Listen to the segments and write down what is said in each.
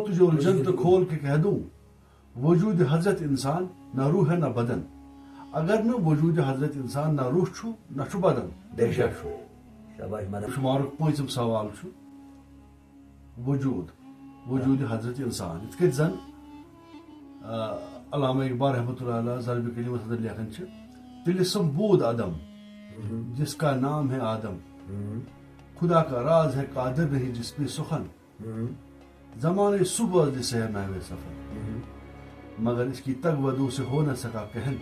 تجھے الجھن تو کھول کے کہہ دوں وجود حضرت انسان نہ روح ہے نہ بدن اگر نہ وجود حضرت انسان نہ روح چھو نہ چھو بدن بے شک شاباش مدد شمارک پانچم سوال چھو وجود حضرت انسان ات کت زن علامہ اقبال رحمۃ اللہ علیہ ضرب کلمت اندر لکھن چھ طلسم بود عدم جس کا نام ہے آدم خدا کا راز ہے قادر نہیں جس پہ سخن زمانے صبح جسے ہے محو سفر مگر اس کی تگ ودو سے ہو نہ سکا کہن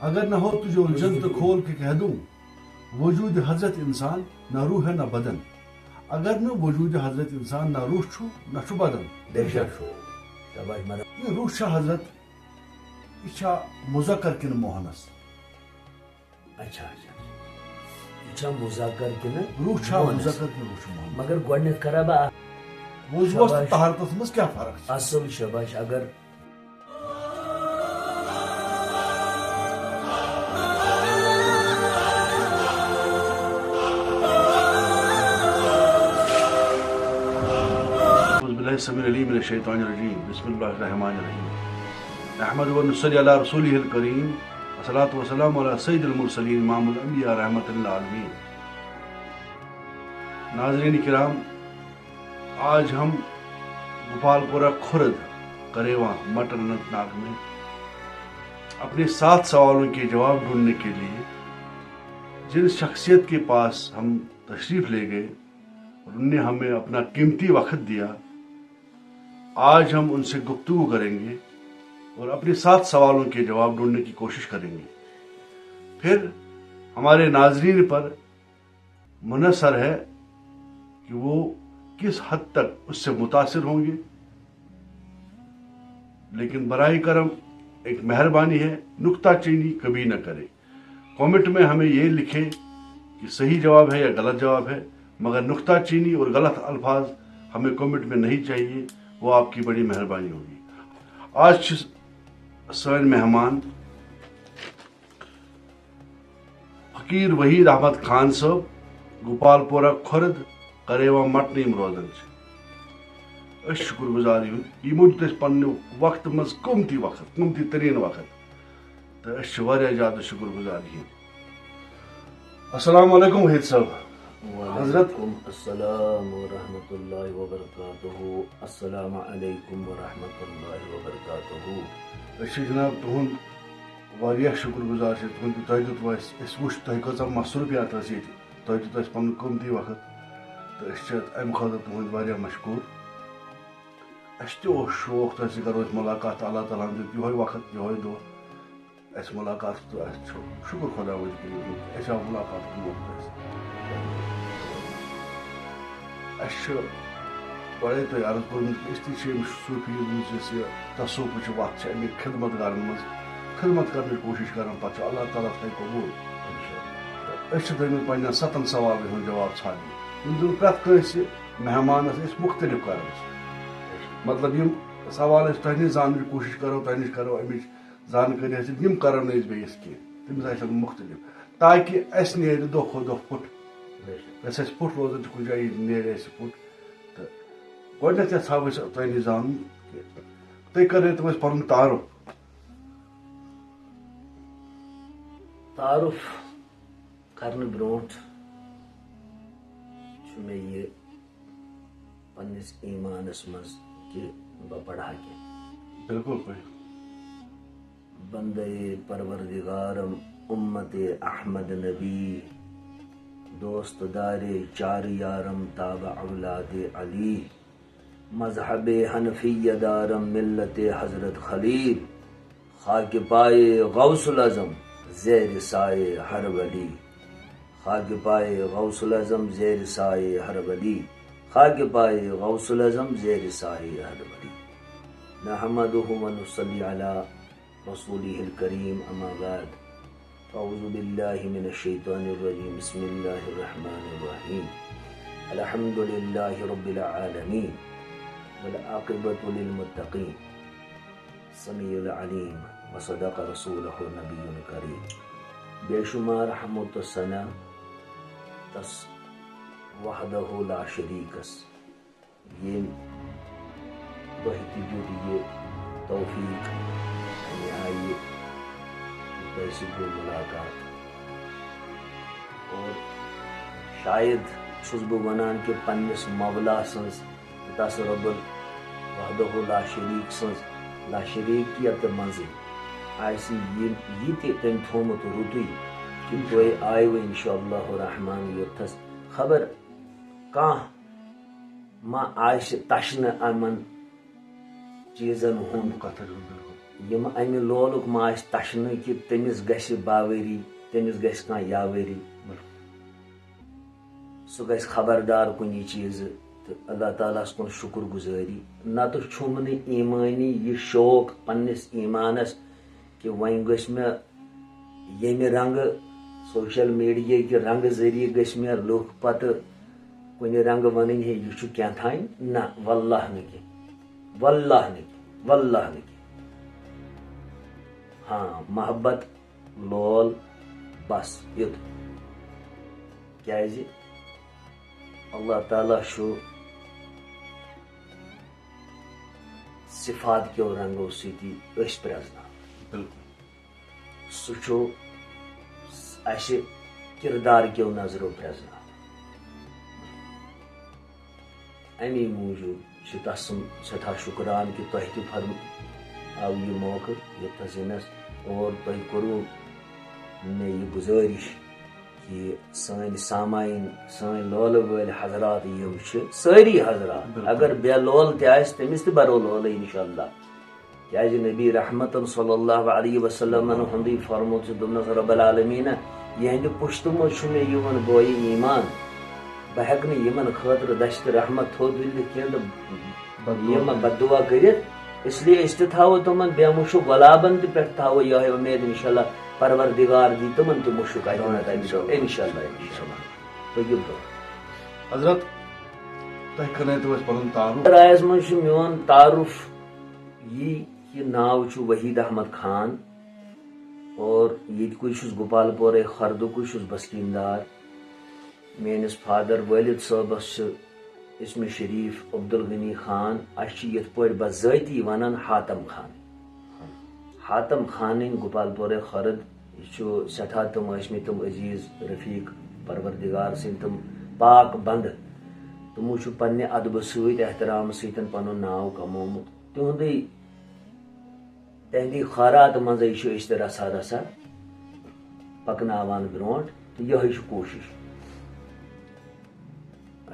اگر نہ ہو تجھے الجھن تو کھول کے کہہ دوں وجود حضرت انسان نہ روح ہے نہ بدن اگر نہ وجود حضرت انسان نہ روح چھو نہ چھو بدن بے شک شاباش مدد یہ روح چھا حضرت یہ چھا مذکر کن مؤنث اچھا یہ چھا مذکر کن روح چھا مذکر کن روح چھا مؤنث مگر گۄڈنیٚتھ کرا بہٕ وضو تہٕ طہارتس منٛز کیٛاہ فرق چھِ اصل شاباش اگر السميع العليم من الشيطان الرجيم بسم الله الرحمن الرحيم نحمد ونصلي على رسوله الكريم والصلاة والسلام على سيد المرسلين امام الانبياء رحمة للعالمين ناظرین کرام آج ہم گوپال پورہ خرد کریواں مٹر اننت ناگ میں اپنے 7 سوالوں کے جواب ڈھونڈنے کے لیے جن شخصیت کے پاس ہم تشریف لے گئے اور انہوں نے ہمیں اپنا قیمتی وقت دیا آج ہم ان سے گفتگو کریں گے اور اپنے 7 سوالوں کے جواب ڈھونڈنے کی کوشش کریں گے پھر ہمارے ناظرین پر منحصر ہے کہ وہ کس حد تک اس سے متاثر ہوں گے لیکن براہ کرم ایک مہربانی ہے نکتہ چینی کبھی نہ کرے کامنٹ میں ہمیں یہ لکھے کہ صحیح جواب ہے یا غلط جواب ہے مگر نکتہ چینی اور غلط الفاظ ہمیں کامنٹ میں نہیں چاہیے وہ آپ کی بڑی مہربانی ہوگی آج سن مہمان فقیر وحید احمد خان صاحب گوپال پورہ خرد کریوا مٹنیم روزان شکر گزار یمو دیت پنہ وقت مز قیمتی ترین وقت تو زیادہ شکر گزار السلام علیکم وحید صاحب وعلیکم السلام ورحمۃ اللہ وبرکاتہ السلام علیکم ورحمۃ اللہ وبرکاتہ جناب تہد واریاہ شکر گزار تہد تہ دیت اس وچ تہ کۭژاہ مصروفیات ٲس ییٚتہِ تہ دیت اس پنن قیمتی وقت تو امہ خاطر تہد واریاہ مشکور اس تہ اوس شوق تہ سۭتۍ کرو ملاقات اللہ تعالیٰ ہن دیت یہوے وقت یہوے دۄہ اس ملاقات تو اس شکر خدا وجہ اس آو ملاقات موقع بڑے تہ عرض کورمت اس تہ صوفی یس یہ تصوف وت امیک خدمت کرن مز خدمت کرنے کوشش کران پتہ اللہ تعالیٰ تھے قبول اس درمیان پنن 7 سوالن ہند جواب ژھانڈنہِ یم زن پرٛٮ۪تھ کٲنٛسہِ مہمانس أسۍ مختلف کران مطلب یم سوال أسۍ تۄہہِ نِش زاننٕچ کوشش کرو تۄہہِ نِش کرو امِچ زانکٲری حٲصِل یم کرو نہٕ أسۍ بیٚیِس کینٛہہ تٔمِس آسن مختلف تاکہ اسہِ نیرِ دۄہ کھۄتہٕ دۄہ پھُٹ یۄس اسہِ پھُٹ روزان چھِ کُنہِ جایہِ نیرِ اسہِ پھُٹ تہٕ گۄڈنٮ۪تھ یژھاو أسۍ تۄہہِ نِش زانُن کہِ تُہۍ کٔرِو اسہِ پنُن تعارُف تعارف کرنے برونٹھ میں یہ پنس ایمانس مز کہ بہ پڑھا کی بالکل بندے پروردگارم امت احمد نبی دوست دار چار یارم تاب اولاد علی مذہب حنفی دارم ملت حضرت خلیل خاک پائے غوث العظم زیر سائے ہر ولی خاک پائے غوث العظم زیر سائے ہر ولی خاک پائے غوث العظم زیر سائے ہر ولی نحمدہ ونصلی علی رسولہ الکریم اما بعد اعوذ باللہ من الشیطان الرجیم بسم اللہ الرحمن الرحیم الحمد للہ رب العالمین والعاقبۃ للمتقین سمیع العلیم وصدق رسولہ نبی کریم بے شمار حمد و ثنا تس وحدہ لا شریکس یم تہ دیت یہ توفیق امہ آئی تہ سۭتۍ گوٚو ملاقات اور شاید چھُس بہٕ وَنان کہ پننس مولا سٕنٛز تس رب وحدہ لا شریٖک سٕنٛز لا شریٖکیت منٛزٕے آسہِ یہِ تہِ تٔمۍ تھوٚومُت رُتُے کہ تُہۍ آیوٕ انشاء اللہ الرحمٰن یوٚتھس خبر کانٛہہ ما آسہِ تشنہٕ یِمن چیٖزن ہُنٛد یِم امہِ لولُک ما آسہِ تشنہٕ کہ تٔمِس گژھِ باؤری تٔمِس گژھِ کانٛہہ یاؤری سُہ گژھِ خبردار کُنہِ چیٖزٕ تہٕ اللہ تعالیٰ ہس کُن شُکر گُزٲری نتہٕ چھُم نہٕ ایٖمٲنی یہِ شوق پننس ایٖمانس کہ وۄنۍ گٔژھ مےٚ ییٚمہِ رنگہٕ سوشل میڈیا کہِ رنگہٕ ذٔریعہٕ گٔژھۍ مےٚ لُکھ پتہٕ کُنہِ رنگہٕ وَنٕنۍ ہے یہِ چھُ کینٛہہ نہ واللہ نہٕ کینٛہہ واللہ نہٕ کینٛہہ واللہ نہٕ کینٛہہ ہاں محبت لول بس یُت کیازِ اللہ تعالیٰ چھُ صفات کیو رنگو سۭتی أسۍ پرٛزناوان سُہ چھُ اَسہِ کِردار کیو نظرو پرٛزناوان امی موٗجوٗب چھُ تس سُنٛد سٮ۪ٹھاہ شُکران کہ تۄہہِ تہِ آو یہِ موقعہٕ یوٚتھس یِنس اور تۄہہِ کوٚروٕ مےٚ یہِ گُزٲرِش کہ سٲنۍ سامعیٖن سٲنۍ لولہٕ وٲلۍ حضرات یِم چھِ سٲری حضرات اگر بے لول تہِ آسہِ تٔمِس تہِ برو لولٕے انشاء اللہ کیازِ نبی رحمتن صلی اللہ علیہ وسلمن ہُنٛدُے فرموت چھُ دوٚپنس رب العالمیٖنہ یِہنٛدِ پُشتہٕ منٛز چھُ مےٚ یِوان بویہِ ایٖمان بہٕ ہٮ۪کہٕ نہٕ یِمن خٲطرٕ دشت رحمت تھوٚد تُلِتھ کینٛہہ تہٕ یِم بد دعا کٔرِتھ اس لیے أسۍ تہِ تھاوو تِمن بے مُشُک گۄلابن تہِ پٮ۪ٹھ تھاوو یِہوے اُمید انشاء اللہ پروردگار دی تِمن تہِ مُشُک انشاء اللہ پٔکِو برٛونٛہہ حضرت تۄہہِ کَرنٲیتو اَسہِ پنُن تعارُف رایس منٛز چھُ میون تعارُف یی کہ ناو چھُ وحید احمد خان اور ییٚتہِ چھُس گوپال پورے خردُکُے چھُس بسکیٖندار میٲنِس فادر والد صٲبس چھُ اسمِ شریٖف عبدالغنی خان اَسہِ چھِ یِتھ پٲٹھۍ بذٲتی ونان حاتم خان حاتم خانٕنۍ گوپال پورے خرد یہِ چھُ سٮ۪ٹھاہ تِم ٲسمٕتۍ تِم عزیٖز رفیٖق پروردگار سٕنٛدۍ تِم پاک بنٛدٕ تِمو چھُ پننہِ ادبہٕ سۭتۍ احترامہٕ سۭتۍ پنُن ناو کمومُت تِہُنٛدُے تہنٛدی خٲرات منٛزٕے چھِ أسۍ تہِ رژھا رژھا پکناوان برونٛٹھ تہٕ یِہوے چھِ کوٗشش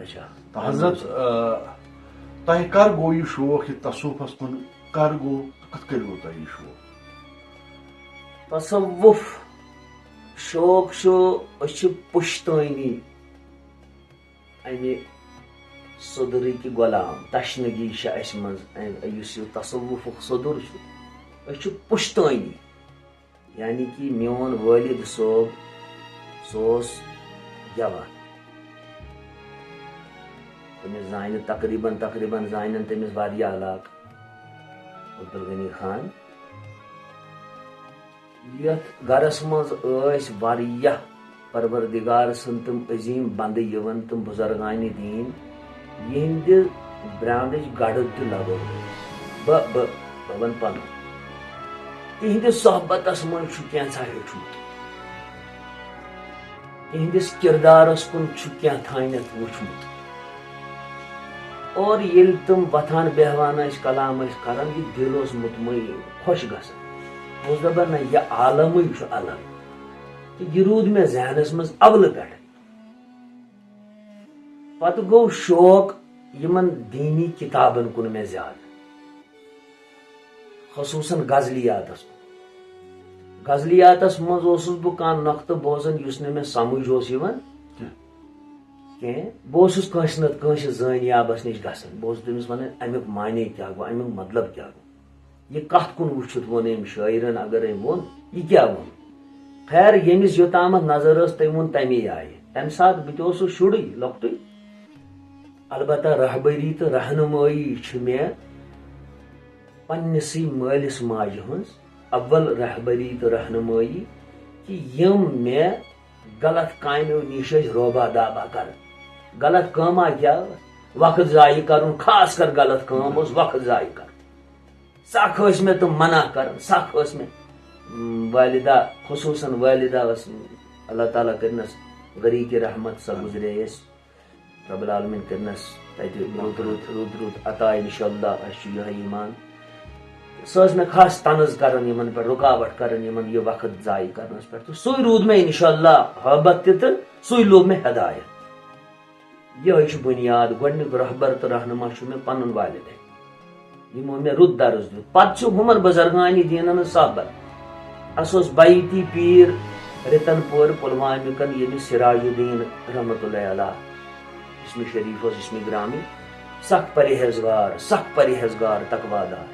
اچھا حضرت تۄہہِ کر گوٚو یہِ شوق یہِ تصوفس کُن کر گوٚو تہٕ کِتھ کٔنۍ گوٚو تۄہہِ یہِ شوق تصوف شوق چھُ أسۍ چھِ پُشتٲنی امہِ صدرٕکۍ غۄلام تشنگی چھِ اسہِ منٛز یُس یہِ تصوفُک صدر چھُ أسۍ چھِ پُشتٲنی یعنی کہ میون والد صٲب سُہ اوس گٮ۪وان تٔمِس زانہِ تقریٖبن زانن تٔمِس واریاہ علاقہٕ عبدالغنی خان یتھ گرس منٛز ٲسۍ واریاہ پروردگار سٕنٛدۍ تِم عظیٖم بنٛدٕ یِوان تِم بُزرگانہِ دیٖن یِہنٛدِ برانڈٕچ گڑٕ تہِ لگٲو بہٕ ونہٕ پنُن تِہنٛدِس صحبتس منٛز چھُ کینٛژھا ہیوٚچھمُت تِہنٛدِس کِردارس کُن چھُ کینٛہہ وٕچھمُت اور ییٚلہِ تِم وۄتھان بیٚہوان ٲسۍ کلام ٲسۍ کران یہِ دِل اوس مطمعین خۄش گژھان بہٕ اوسُس دپان نہ یہِ عالمٕے چھُ الگ تہٕ یہِ روٗد مےٚ ذہنس منٛز اولہٕ پٮ۪ٹھے پتہٕ گوٚو شوق یِمن دیٖنی کِتابن کُن مےٚ زیادٕ خصوٗصن غزلیاتس کُن غزلیاتس منٛز اوسُس بہٕ کانٛہہ نۄقطہٕ بوزان یُس نہٕ مےٚ سمجھ اوس یِوان کینٛہہ بہٕ اوسُس کٲنٛسہِ نتہٕ کٲنٛسہِ زٲنیابس نِش گژھان بہٕ اوسُس تٔمِس ونان امیُک معنے کیٛاہ گوٚو امیُک مطلب کیٛاہ گوٚو یہِ کتھ کُن وٕچھِتھ ووٚن أمۍ شٲعرن اگر أمۍ ووٚن یہِ کیٛاہ ووٚن خیر ییٚمِس یوٚتامتھ نظر ٲس تٔمۍ ووٚن تمی آیہِ تمہِ ساتہٕ بہٕ تہِ اوسُس شُرٕے لۄکٹُے البتہ رہبری تہٕ رہنمٲیی چھِ مےٚ پننسٕے مٲلِس ماجہِ ہٕنٛز اول رہبری تہٕ رہنمٲیی کہ یِم مےٚ غلط کامیو نِش ٲسۍ روبا دابا کران غلط کٲما کیٛاہ ٲس وقت ضائع کرن خاص کر غلط کام اس وقت ضائع کر سخ اس میں تم منع کرن سخ اس میں والدہ خصوصاً والدہ اس اللہ تعالیٰ کرنس غری کی رحمت سا گزرے اس رب العالمین کرنس رود رود رود رود عطا انشاءاللہ اس یہ ایمان سہ میں خاص تنز کرن یمن پر رکاوٹ کرن یمن یہ وقت ضائع کرنس پر تو سوئی رود میں انشاءاللہ حبت تہ سوئی لوگ میں ہدایت یہ بنیاد گۄڈنیُک رہبر تو رہنما میں پنن والدین یمو میں رُت درس دیت پتہ ہمن بزرگانی دینن صحبت اس بیتی پیر رتن پور پلوامکن ییٚلہِ سراج الدین رحمت اللہ علیہ اسم شریف اسم گرامی سخ پرہیزگار تقوادار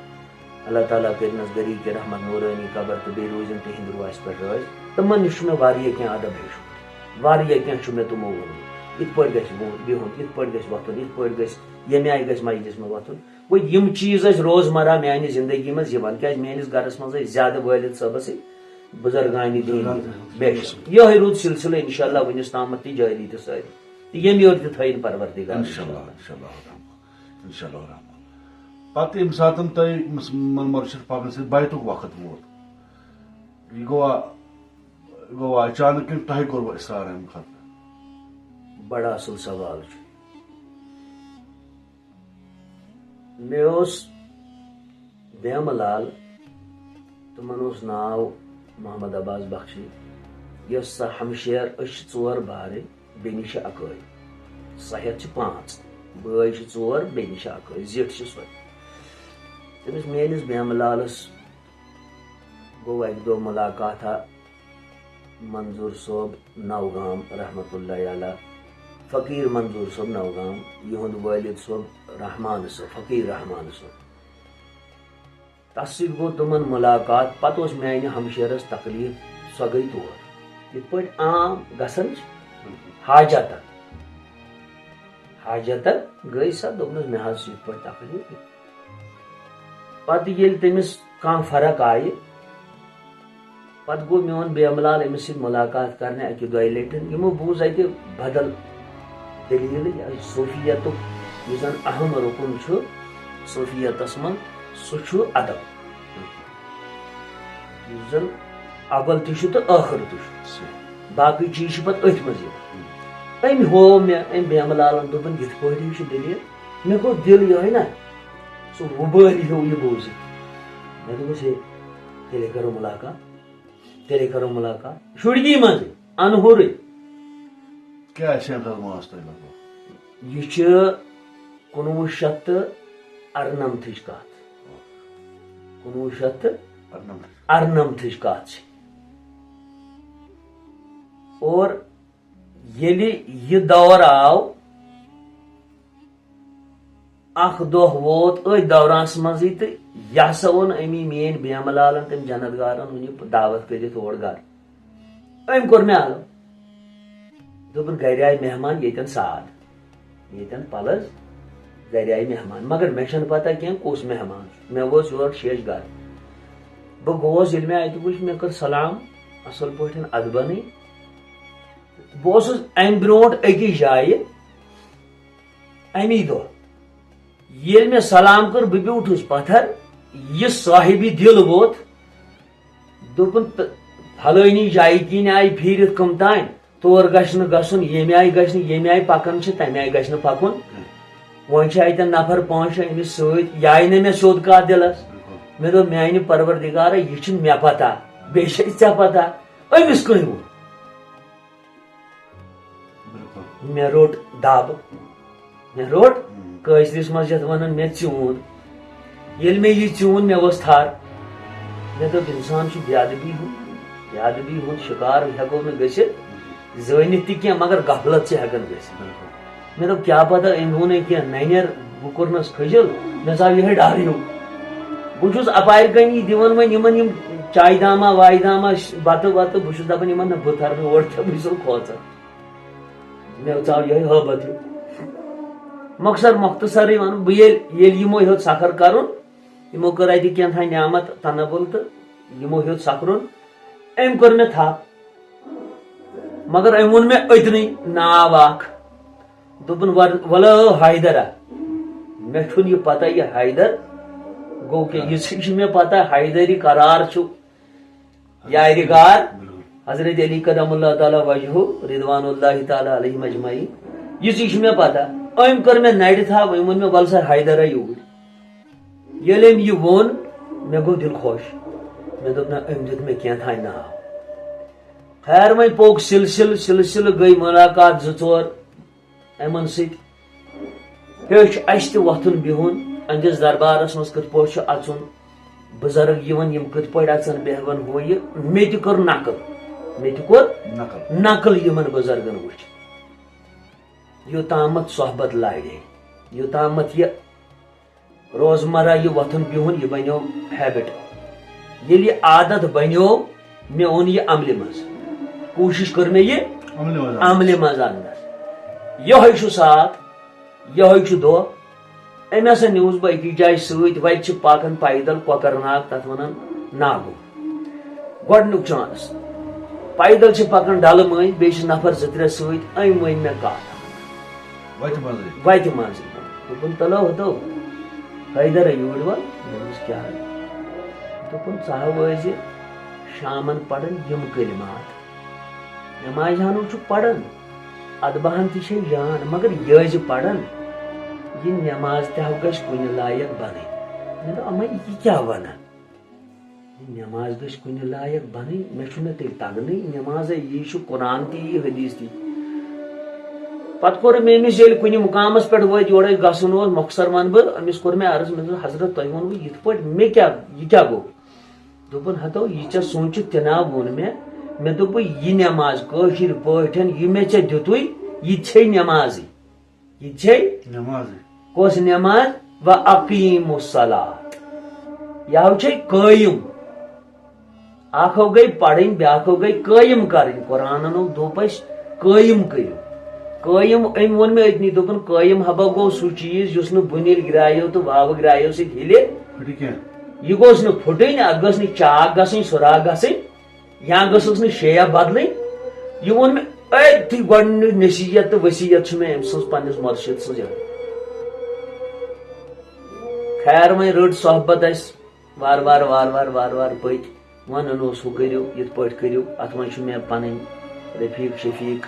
اللہ تعالیٰ کرنس گری کے رحمت نورانی قبر تو بے روزن تہند روز پہ روز تمن نش میں واریاہ کینٛہہ ادب ہیوٚچھمُت واریاہ کینٛہہ مےٚ تمو ووٚنمُت یِتھ پٲٹھۍ گژھِ بِہُن یِتھ پٲٹھۍ گژھِ وۄتھُن یِتھ پٲٹھۍ گژھِ ییٚمہِ آیہِ گژھِ مسجدس منٛز وۄتھُن گوٚو یِم چیٖز ٲسۍ روزمرہ میانہِ زندگی منٛز یِوان کیٛازِ میٲنِس گرس منٛز ٲسۍ زیادٕ وٲلد صٲبس بزرگانی دین بے شک یہ روٗد سلسلہ انشاءاللہ ونس تامتھ تہِ جٲری تہٕ سٲری تہٕ ییٚمہِ یورٕ تہِ تھٲیِن پروردگار انشاءاللہ پتہ ییٚمہِ ساتہٕ تۄہہِ مرشد پاکن سۭتۍ بیتُک وقت ووت یہِ گوٚوا اچانک کِنہٕ تۄہہِ کوٚروٕ اصرار امہِ خٲطرٕ بڑا اصل سوال چھُ مےٚ اوس بیمہٕ لال تِمن اوس ناو محمد عباس بخشی یۄس سۄ ہمشیر أسۍ چھِ ژور بارٕنۍ بیٚنہِ چھِ اکٲے صحت چھِ 5 بٲے چھِ 4 بیٚنہِ چھِ اکٲے زِٹھ چھِ سۄ تٔمِس میٲنِس بیمہٕ لالس گوٚو اکہِ دۄہ مُلاقاتھا منظور صٲب نوگام رحمت اللہ علیہ فقیر منظور صٲب نوگام یِہُنٛد وٲلد صٲب رحمان صٲب فقیر رحمان صٲب تس سۭتۍ گوٚو تِمن مُلاقات پتہٕ اوس میانہِ ہمشیرس تکلیف سۄ گٔے تور یِتھ پٲٹھۍ عام گژھان چھِ حاجتن گٔے سۄ دوٚپنس مےٚ حظ چھُ یِتھ پٲٹھۍ تکلیف پتہٕ ییٚلہِ تٔمِس کانٛہہ فرق آیہِ پتہٕ گوٚو میون بیمہٕ لال أمِس سۭتۍ مُلاقات کرنہِ اکہِ دۄیہِ لٹہِ یِمو بوٗز اتہِ بدل دٔلیٖلٕے یہِ صوفیتُک یُس زن اہم رُکُن چھُ صوفیتس منٛز سُہ چھُ ادب یُس زن اول تہِ چھُ تہٕ ٲخر تہِ چھُ باقٕے چیٖز چھِ پتہٕ أتھۍ منٛز یِوان أمۍ ہوو مےٚ أمۍ بیمہٕ لالن دوٚپُن یِتھ پٲٹھۍ یہِ چھُ دٔلیٖل مےٚ گوٚو دِل یِہوے نا سُہ وُبٲلۍ ہیوٗ یہِ بوٗزِتھ مےٚ دوٚپُس ہے تیٚلے کرو مُلاقات شُرگی منٛزٕے انہورٕے کیٛاہ آسہِ اَمہِ ساتہٕ ماس تۄہہِ لگ بگ یہ 1994 کتھ 1994 کتھ اور ییٚلہِ یہِ دور آو اکھ دۄہ ووت أتھۍ دورانس منٛزٕے تہٕ یہِ ہسا اوٚن أمی میٲنۍ بیمہٕ لالن تٔمۍ جنت گارن اوٚن یہِ دعوت کٔرِتھ اور گرٕ أمۍ کوٚر مےٚ الو دوٚپُن گرِ آیہِ مہمان ییٚتٮ۪ن ساد ییٚتٮ۪ن پلس گرِ آیہِ مہمان مگر مےٚ چھنہٕ پتہ کینٛہہ کُس مہمان چھُ مےٚ ووت یور شیش گرٕ بہٕ گوس ییٚلہِ مےٚ اَتہِ وٕچھ مےٚ کٔر سلام اصل پٲٹھۍ ادبنٕے بہٕ اوسُس امہِ برونٛٹھ أکِس جایہِ امی دۄہ ییٚلہِ مےٚ سلام کٔر بہٕ بیوٗٹھُس پتھر یہِ صاحبِ دِل ووت دوٚپُن فلٲنی جایہِ کِنۍ آیہِ پھیٖرِتھ کٕم تانۍ تور گژھِ نہٕ گژھُن ییٚمہِ آیہِ گژھِ نہٕ ییٚمہِ آیہِ پکان چھِ تمہِ آیہِ گژھِ نہٕ پکُن وۄنۍ چھِ اتٮ۪ن نفر 5-6 أمِس سۭتۍ یہِ آیہِ نہٕ مےٚ سیوٚد کتھ دِلس مےٚ دوٚپ میانہِ پروردگارا یہِ چھُ مےٚ پتہ بیٚیہِ چھے ژےٚ پتہ أمِس کٔنۍ ووٚن مےٚ روٚٹ دب مےٚ روٚٹ کٲشرِس منٛز یتھ ونان مےٚ ژیوٗن ییٚلہِ مےٚ یہِ ژیوٗن مےٚ ؤژھ تھر مےٚ دوٚپ انسان چھُ بے ادبی ہُنٛد شِکار ہٮ۪کو نہٕ گٔژھِتھ زٲنِتھ تہِ کینٛہہ مگر غفلت چھِ ہٮ۪کان گٔژھِتھ مےٚ دوٚپ کیٛاہ پتہ أمۍ ووٚنے کینٛہہ ننیر بہٕ کوٚرنس کھٔجل مےٚ ژاو یِہے ڈر ہیوٗ بہٕ چھُس اپارِ کَنی دِوان وۄنۍ یِمن یِم چایہِ داما وایہِ داما بتہٕ وتہٕ بہٕ چھُس دپان یِمن نہ بہٕ تھرٕ نہٕ اور کینٛہہ بہٕ چھُسو کھوژان مےٚ ژاو یِہے ہٲبت ہیوٗ مۄخصر مۄختصرٕے ونہٕ بہٕ ییٚلہِ یِمو ہیوٚت سفر کرُن یِمو کٔر اتہِ کینٛژھا نعمت تنبُل تہٕ یِمو ہیوٚت سفرُن أمۍ کوٚر مےٚ تھپھ مگر أمۍ ووٚن مےٚ أتنٕے ناو اکھ دوپن ولا حیدرا مے چھن یہ پتہ یہ حیدر گو کہ یہ مے پتہ حیدری قرار چھو یارگار حضرت علی قدم اللہ تعالی وجہ رضوان اللہ تعالی علیہ مجمعین یہ مے پتہ ام کر میں نڑ تھا ون میں ول سا حیدر یور یل ام یہ وون مے گو دل خوش مے دپ نا ام دیت مے کیا تھا نا خیر وی پوک سلسل گئی ملاقات زور امن ست ہیچ اس وتھن بہن اندس دربارس مز کت پہ اچن بزرگ یم کت پہ اچن بہون ہو یہ مے تہ کر نقل یمن بزرگن وچ یوتامت صحبت لاڑے یوتامت یہ روزمرہ یہ وتھن بہن یہ بنو ہیبٹ یل یہ عادت بنو مے اون یہ عمل مز کوشش کر میں یہ عمل مز اندر یہ ساتھ یہ دہ ام ہسا نیوس بہ اکس جائے ست وتہ پکان پیدل کۄکر ناگ تک ونان ناگو گۄڈنیُک چانس پیدل پکان ڈل مٔنٛزۍ بیٚیہِ نفر زٕ ترٛےٚ ست ام ون مے کتھ وتہِ منٛزٕے دوٚپُن تلو ہتو حیدر یور ول دوٚپمس کیٛاہ دوٚپُن ژٕ ہا وٲزِ شامن پران یم کلمات نماز ہانو چھ پران ادبہن تہ چھ جان مگر یز پران یہ نماز تہ گژھِ کُنہِ لایق بنٕنۍ مےٚ دوٚپ اما یہ کیا ونان نماز گژھِ کُنہِ لایق بنٕنۍ مےٚ چھُنہٕ تیٚلہِ تگنٕے نماز یی چھُ قرآن تہِ یی حدیث تہِ پتہٕ کوٚر مےٚ أمِس ییٚلہِ کُنہِ مقامس پٮ۪ٹھ وٲتۍ یور اَسہِ گژھُن اوس مۄخصر ونہٕ بہٕ أمِس کوٚر مےٚ عرض مےٚ دوٚپ حضرت تۄہہِ ووٚنوٕ یِتھ پٲٹھۍ مےٚ کیٛاہ یہِ کیٛاہ گوٚو دوٚپُن ہتو یہِ ژےٚ سوٗنٛچِتھ تہِ نا ووٚن مےٚ دوٚپ یہِ نماز کٲشِر پٲٹھۍ یہِ مےٚ ژےٚ دِتُے یہِ چھے نمازٕے یہِ چھے کۄس نماز و اقیموا الصلاۃ یہ چھے قٲیِم اکھ گئی پرٕنۍ بیاکھ گئی قٲیِم کرٕنۍ قرآنن دوٚپ اَسہِ قٲیِم کٔرِو قٲیِم أمۍ ووٚن مےٚ أتنی دوٚپُن قٲیِم ہبا گوٚو سُہ چیٖز یُس نہٕ بُنیل گرایو تہٕ واوٕ گرایو سۭتۍ ہِلہِ یہ گوٚژھ نہٕ پھُٹٕنۍ اتھ گٔژھ نہٕ چاک گژھٕنۍ سُراخ گژھٕنۍ یا گٔژھٕس نہٕ شیپ بدلٕنۍ یہ ووٚن مےٚ أتھی گۄڈنیُک نصیحت تہٕ ؤصیت چھِ مےٚ أمۍ سٕنٛز پننِس مُرشِد سٕنٛز خیر وۄنۍ رٔٹ صحبت اسہِ وارٕ وارٕ پٔکۍ ونان اوس ہُہ کٔرِو یِتھ پٲٹھۍ کٔرِو اتھ منٛز چھُ مےٚ پنٕنۍ رفیق شفیق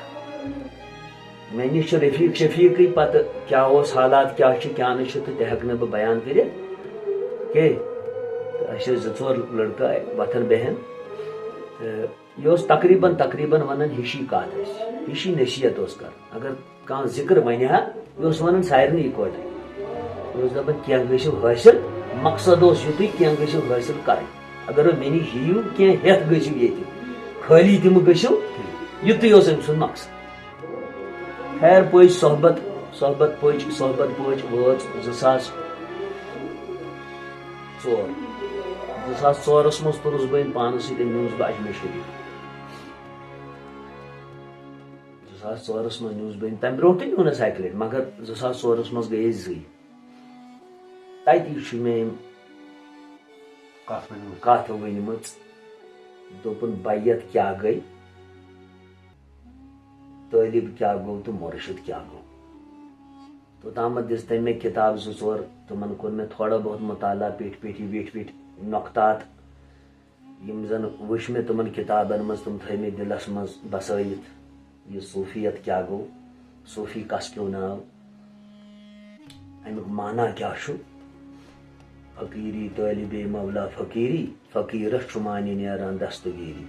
مےٚ نِش چھُ رفیق شفیقٕے پتہٕ کیٛاہ اوس حالات کیٛاہ چھِ کیٛاہ نہٕ چھِ تہٕ تہِ ہٮ۪کہٕ نہٕ بہٕ بیان کٔرِتھ کینٛہہ تہٕ أسۍ ٲسۍ زٕ ژور لڑکہٕ وتھان بیہن تہٕ یہ اوس تقریٖبن ونان ہِشی کتھ اسہِ ہِشی نصیحت اوس کران اگر کانٛہہ ذکر ونہِ ہا یہِ اوس ونان سارنٕے یِکوٹے یہِ اوس دپان کینٛہہ گٔژھِو حٲصِل مقصد اوس یُتُے کینٛہہ گٔژھِو حٲصِل کرٕنۍ اگر مےٚ نِش یِیِو کینٛہہ ہٮ۪تھ گٔژھِو ییٚتہِ خٲلی تہِ مہٕ گٔژھِو یُتُے اوس أمۍ سُنٛد مقصد خیر پٔچ صحبت پٔچ وٲژ 2004 منٛز توٚرُس بہٕ أمۍ پانس سۭتۍ أمۍ نیوٗس بہٕ اجمیر شریٖف 2004 منٛز نیوٗس بہٕ أمۍ تمہِ برونٛٹھ تہِ نیوٗنس اکہِ لٹہِ مگر 2004 منٛز گٔے أسۍ زٕے تتی چھُ مےٚ أمۍ کتھ ؤنمٕژ دوٚپُن بیعت کیٛاہ گٔے طٲلب کیٛاہ گوٚو تہٕ مُرشِد کیٛاہ گوٚو توٚتامتھ دِژ تٔمۍ مےٚ کِتاب 2-4 تِمن کوٚر مےٚ تھوڑا بہت مطالعہ پیٹھۍ ویٹھۍ نۄقطات یِم زن وٕچھ مےٚ تِمن کِتابن منٛز تِم تھٲے مےٚ دِلس منٛز بسٲیِتھ یہِ صوٗفیت کیٛاہ گوٚو صوٗفی کس کیٛو ناو امیُک معنا کیٛاہ چھُ فقیٖری طٲلبِ مولا فقیٖری فقیٖرس چھُ معنی نیران دستگیٖری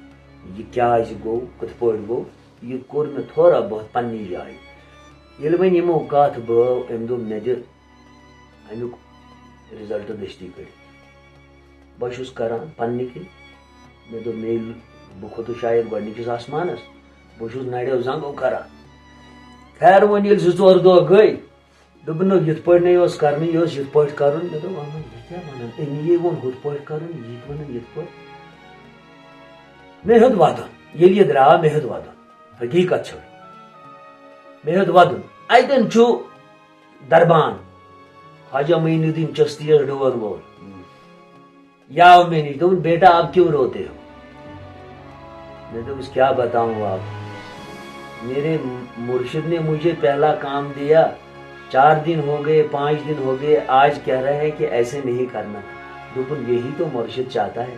یہِ کیٛازِ گوٚو کِتھ پٲٹھۍ گوٚو یہِ کوٚر مےٚ تھوڑا بہت پننہِ جایہِ ییٚلہِ وۄنۍ یِمو کتھ بٲو أمۍ دوٚپ مےٚ دِ امیُک رِزلٹ دٔستی کٔڑِتھ بہٕ چھُس کران پننہِ کِنۍ مےٚ دوٚپ میٚلہِ بہٕ کھوٚتُس شاید گۄڈنِکِس آسمانس بہٕ چھُس نرٮ۪و زنٛگو کران خیر وۄنۍ ییٚلہِ 2-4 دۄہ گٔے دوٚپُن نہ یِتھ پٲٹھۍ نَے اوس کرنٕے یہِ اوس یِتھ پٲٹھۍ کرُن مےٚ دوٚپ اما یہِ کیٛاہ ونان أمی یے ووٚن ہُتھ پٲٹھۍ کرُن یہِ تہِ ونان یِتھ پٲٹھۍ مےٚ ہیوٚت ودُن ییٚلہِ یہِ درٛاو مےٚ ہیوٚت ودُن حقیٖقت چھِ مےٚ ہیوٚت ودُن اتٮ۪ن چھُ دربان خواجہ معین الدین چشتی یس ڈوَن وول یہ آو مےٚ نِش دوٚپُن بیٹا اب کیوں روتے ہو میں دوٚپُس کیا بتاؤں آپ میرے مرشد نے مجھے پہلا کام دیا, 4 دن ہو گئے 5 دن ہو گئے, آج کہہ رہے ہیں کہ ایسے نہیں کرنا. دوپن یہی تو مرشد چاہتا ہے,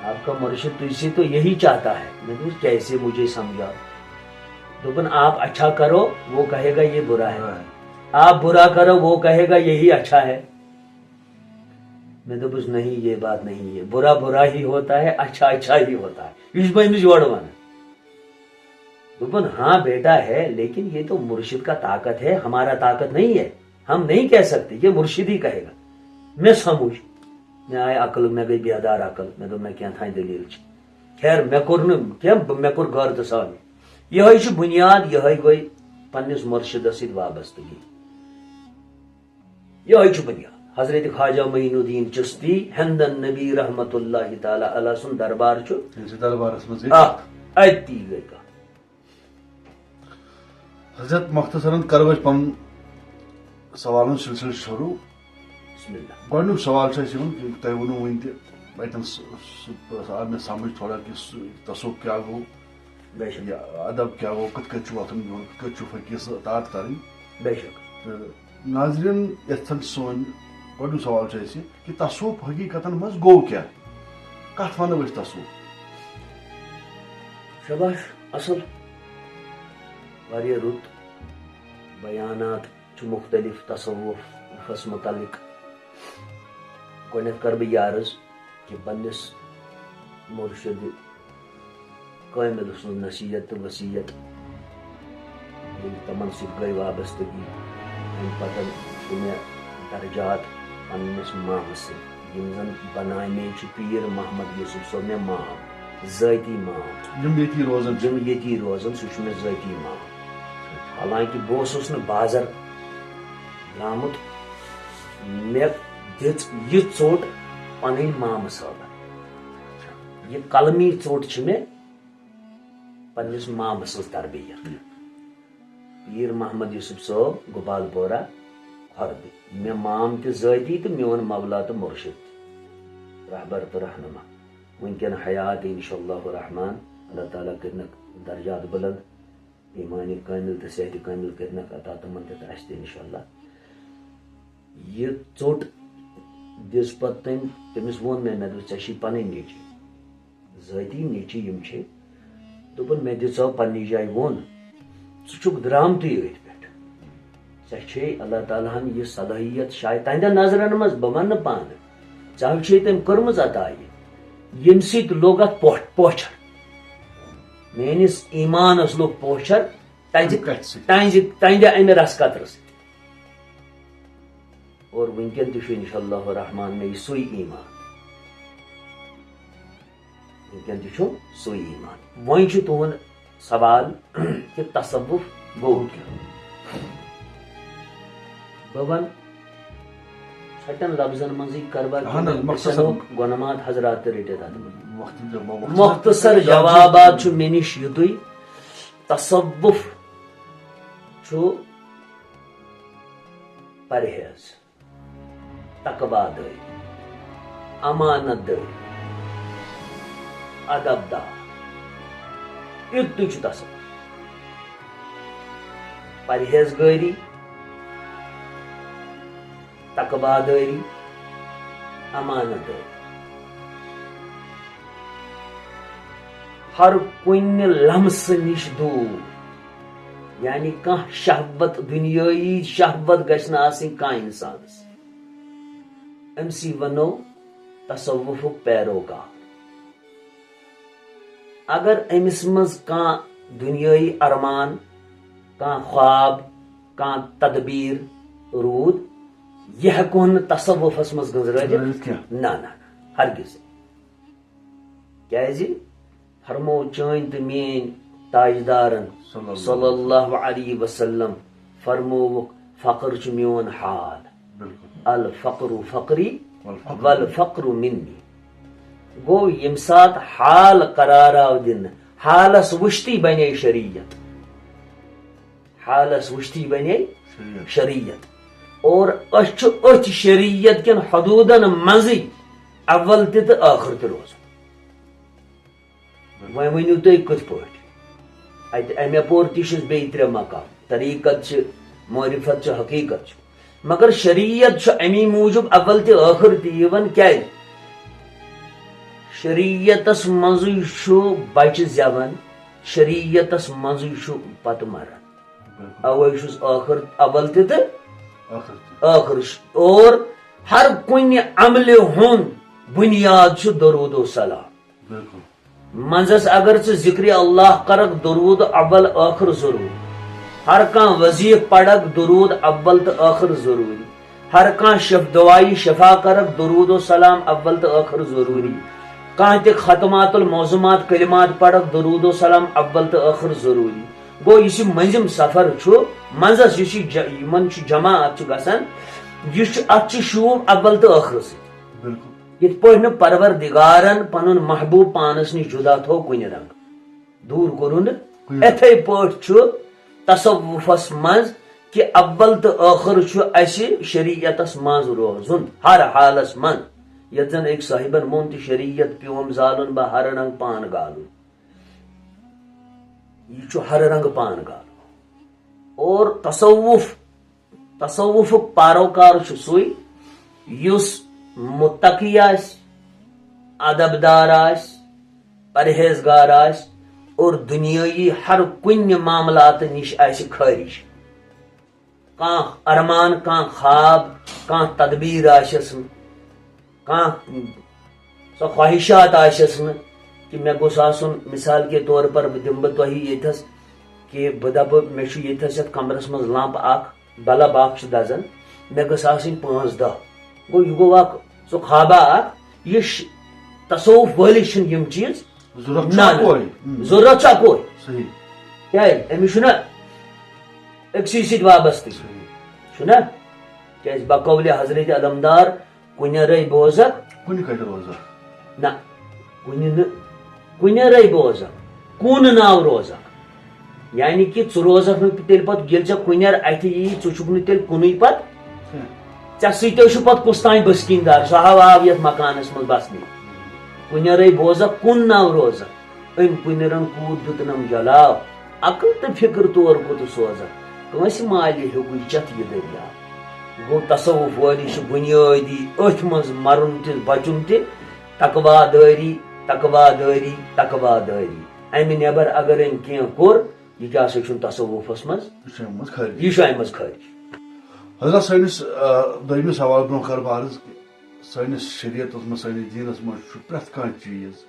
آپ کا مرشد تجھ سے تو یہی چاہتا ہے. میں نے کیسے مجھے سمجھا. دوپن آپ اچھا کرو وہ کہے گا یہ برا ہے, آپ برا کرو وہ کہے گا یہی اچھا ہے. میں تو بس نہیں, یہ بات نہیں ہے, برا برا ہی ہوتا ہے, اچھا اچھا ہی ہوتا ہے. اس میں جوڑ ون دوپن ہاں بیٹا ہے, لیکن یہ تو مرشد کا طاقت ہے, ہمارا طاقت نہیں ہے. ہم نہیں کہہ سکتے, یہ مرشد ہی کہے گا. میں سمجھ, میں آئے عقل, میں گئی بیدار عقل. میں تو میں کیا تھا دلیل. خیر میں کور میں کور غور تو سان. یہ بنیاد, یہ گئی پنس مرشدس ست وابستگی. یہ بنیاد. حضرت خواجہ معین الدین چشتی ہندن نبی رحمت اللہ تعالی علیہ سن دربار دربارس مز اتی گئی کہا. حضرت مختصراً کرو پن سوالن سلسلہ شروع. بسم اللہ. گۄڈنیُک سوال چھُ اَسہِ یِوان تۄہہِ ووٚنوُ وٕنۍ تہِ اتٮ۪ن سُہ آو مےٚ سمجھ تھوڑا کہ تصوف کیٛاہ گوٚو, بے شک, یا ادب کیٛاہ گوٚو, کِتھ کٔنۍ چھُ وۄتھُن بِہُن, کِتھ کٔنۍ چھُ فقیٖرس اطاعت کَرٕنۍ. بے شک. تہٕ ناظریٖن یژھن سون گۄڈنیُک سوال چھُ اَسہِ کہ تصوف حقیٖقتن منٛز گوٚو کیٛاہ, کتھ ونو أسۍ تصوف. شباش, اصل واریاہ رُت بیانات چھُ مختلف تصوفس متعلق. گۄڈنیتھ کر بہٕ یہِ عرض کہ پننس مرشد کامل سٕنٛز نصیحت تہٕ وصیت ییٚلہِ تمن سۭتۍ گٔے وابستگی, امہِ پتہٕ چھُ مےٚ درجات پننس مامہٕ سۭتۍ یِم زن بنانے چھِ پیٖر محمد یوسف صٲب مےٚ مام, ذٲتی مام, یِم ییٚتی روزان چھِ. یِم ییٚتی روزان, سُہ چھُ مےٚ ذٲتی مام. حالانکہ بہٕ اوسُس نہٕ بازر درٛامُت, مےٚ دِژ یہِ ژوٚٹ پنٕنۍ مامہٕ صٲبن. یہ قلمی ژوٚٹ چھِ مےٚ پننس مامہٕ سٕنٛز تربیت. پیٖر محمد یوسف صٲب گوپال پورہ کھۄردٕ, مےٚ مام تہِ ذٲتی تہٕ میون مولا تہٕ مرشد رہبر تہٕ رہنما. وٕنکٮ۪ن حیات انشاء اللہ الرحمان, اللہ تعالیٰ کٔرنکھ درجات بلند, ایمان کامل تہٕ صحت کامل کٔرنکھ عطا تمن تہِ آسہِ تہِ انشاء اللہ. یہِ ژوٚٹ دِژ پتہٕ تٔمۍ, تٔمِس ووٚن مےٚ دوٚپ ژےٚ چھِ پنٕنۍ نیٚچی, ذٲتی نیٚچی یِم چھِ. دوٚپُن مےٚ دِژو پننہِ جایہِ ووٚن, ژٕ چھُکھ درٛامتٕے أتھۍ پٮ۪ٹھ, ژےٚ چھے اللہ تعالیٰ ہن یہِ صلٲحیت شاید تہنٛدٮ۪ن نظرن منٛز, بہٕ وننہٕ پانہٕ, ژےٚ چھے تٔمۍ کٔرمٕژ عطا یہِ, ییٚمہِ سۭتۍ لوٚگ اتھ پوچھر, میٲنِس ایمانس لوٚگ پوچھر تہنٛدِ امہِ رس قطرٕ سۭتۍ. اور وٕنکٮ۪ن تہِ چھُ انشاء اللہ الرحمان مےٚ یہِ سُے ایمان, وٕنکٮ۪ن تہِ چھُ سُے ایمان. وۄنۍ چھُ تُہُنٛد سوال کہ تصوف گوٚو کیٛاہ. بہٕ ونہٕ ژھٹٮ۪ن لفظن منٛزٕے کربا گۄنمات حضرات تہِ رٔٹِتھ اتھ منٛز. مختصر جوابات چھُ مےٚ نِش یُتُے. تصوف چھُ پرہیز, تقوا دٲری, امانت دٲری, ادب دار, یُتُے چھُ تصوف. پرہیز گٲری, تقوا دٲری, امانت دٲری, ہر کُنہِ لمسہٕ نِش دوٗر, یعنی کانٛہہ شہوت, دُنیٲیی شہوت گژھِ نہٕ آسٕنۍ کانٛہہ انسانس. أمسٕے ونو تصوفُک پیروکار. اگر أمِس منٛز کانٛہہ دُنیٲیی ارمان, کانٛہہ خواب, کانٛہہ تدبیٖر روٗد, یہِ ہٮ۪کون نہٕ تصوفس منٛز گنٛزرٲوِتھ. نہ نہ ہرگز. کیٛازِ فرمو چٲنۍ تہٕ میٲنۍ تاجدارن صلی اللہ علیہ وسلم فرمووُکھ, فقر چھُ میون حال, الفقر فقری والفقر منی. گوٚو ییٚمہِ ساتہٕ حال قرار آو دِنہٕ, حالس وٕچھتٕے بنے شریعت, حالس وٕچھتٕے بنے شریعت. اور أسۍ چھِ أتھۍ شریعت کٮ۪ن حدوٗدن منٛزٕے اول تہِ تہٕ ٲخر تہِ روزان. وۄنۍ ؤنِو تُہۍ کِتھ پٲٹھۍ. امے پور تشس بی ترے مقام طریقت چھ معرفت چھ حقیقت چھ مگر شریعت چھ امی موجب اول تہ آخر تہ یوان کیا شریعتس منزے چھ بچہ زیون شریعتس منزے چھ پتہ مران اوے چھس آخر اول تہ آخر اور ہر کن عمل ہن بنیاد چھ درود و سلام منزس اگر ژٕ ذکر اللہ کرک درود اول آخر ضرور ہر کان وظیف پڑک درود اول تو آخر ضروری ہر کان دعائی شفا کرک درود و سلام اول تو آخر ضروری کان تہ ختمات الموضوعات کلمات پڑک درود و سلام اول تو آخر ضروری گو اس منزم سفر چھو منزس اس یمن جماعت گسان یہ ات شوب اول تو آخر سی یت پہ پروردگارن پن محبوب پانس نش جدا تھو کن رنگ دور کورن اتھے پہ تصوفس مز کہ اول تو آخر اس شریعتس مز روزن ہر حالس من یت زن ایک صاحبن مون تہ شریعت پیوم زالن بہ ہر رنگ پان گالن یہ ہر رنگ پان گالن اور تصوف پیروکار سوئی یس متقی آس ادبدار آس پرہیزگار آس اور دنیائی ہر کن معاملات نش آس خارج کان ارمان کان خواب کان تدبیر آسس کان سو خواہشات آسس کہ مے گوس آسن مثال کے طور پر دم بہ تہ یتھس کہ بہ دپ مے چھ یتھس یتھ کمرس مز لمپ اخ بلب اخ دزن مے گژھ آسن 5-10 گو یہ گو اخ سو خوابہ اخ یہ تصوف وٲلِس چھِنہٕ یِم چیٖز ضرورت اکوے کیازِ أمِس چھُنہ أکسٕے سۭتۍ وابستہٕ چھُنہ کیازِ بقولِ حضرت علمدار کُنہِ رٔے بوزکھ نہ کُنہِ رٔے بوزکھ کُن ناو روزکھ یعنی کہ ژٕ روزکھ نہٕ تیٚلہِ پتہٕ ییٚلہِ ژےٚ کُنٮ۪ر اَتھِ یی ژٕ چھُکھ نہٕ تیٚلہِ کُنُے پتہٕ ژےٚ سۭتۍ چھُ پتہٕ کُس تانۍ بسکیٖندار سُہ ہاو آو یتھ مکانس منٛز بسنہِ کُنہِ رٔے بوزکھ کُن ناو روزکھ أمۍ کُنِرن کوٗت دیُتنم جلاو عقل تہٕ فکر طور کوٚت سوزکھ کٲنٛسہِ مالہِ ہیوٚکُے چتھ یہِ دٔریاو گوٚو تصوف وٲلی چھُ بُنیٲدی أتھۍ منٛز مرُن تہِ بچُن تہِ تقوا دٲری تقوا دٲری تقوا دٲری امہِ نٮ۪بر اگر أمۍ کینٛہہ کوٚر یہِ کیٛاہ سا چھُنہٕ تصوفس منٛز یہِ چھُ امہِ منٛز خٲرج حضرت سٲنِس دوٚیمہِ سوال برونٛہہ کر بہٕ عرض کہِ سٲنِس شریعتس منٛز سٲنِس دیٖنس منٛز چھُ پرٛٮ۪تھ کانٛہہ چیٖز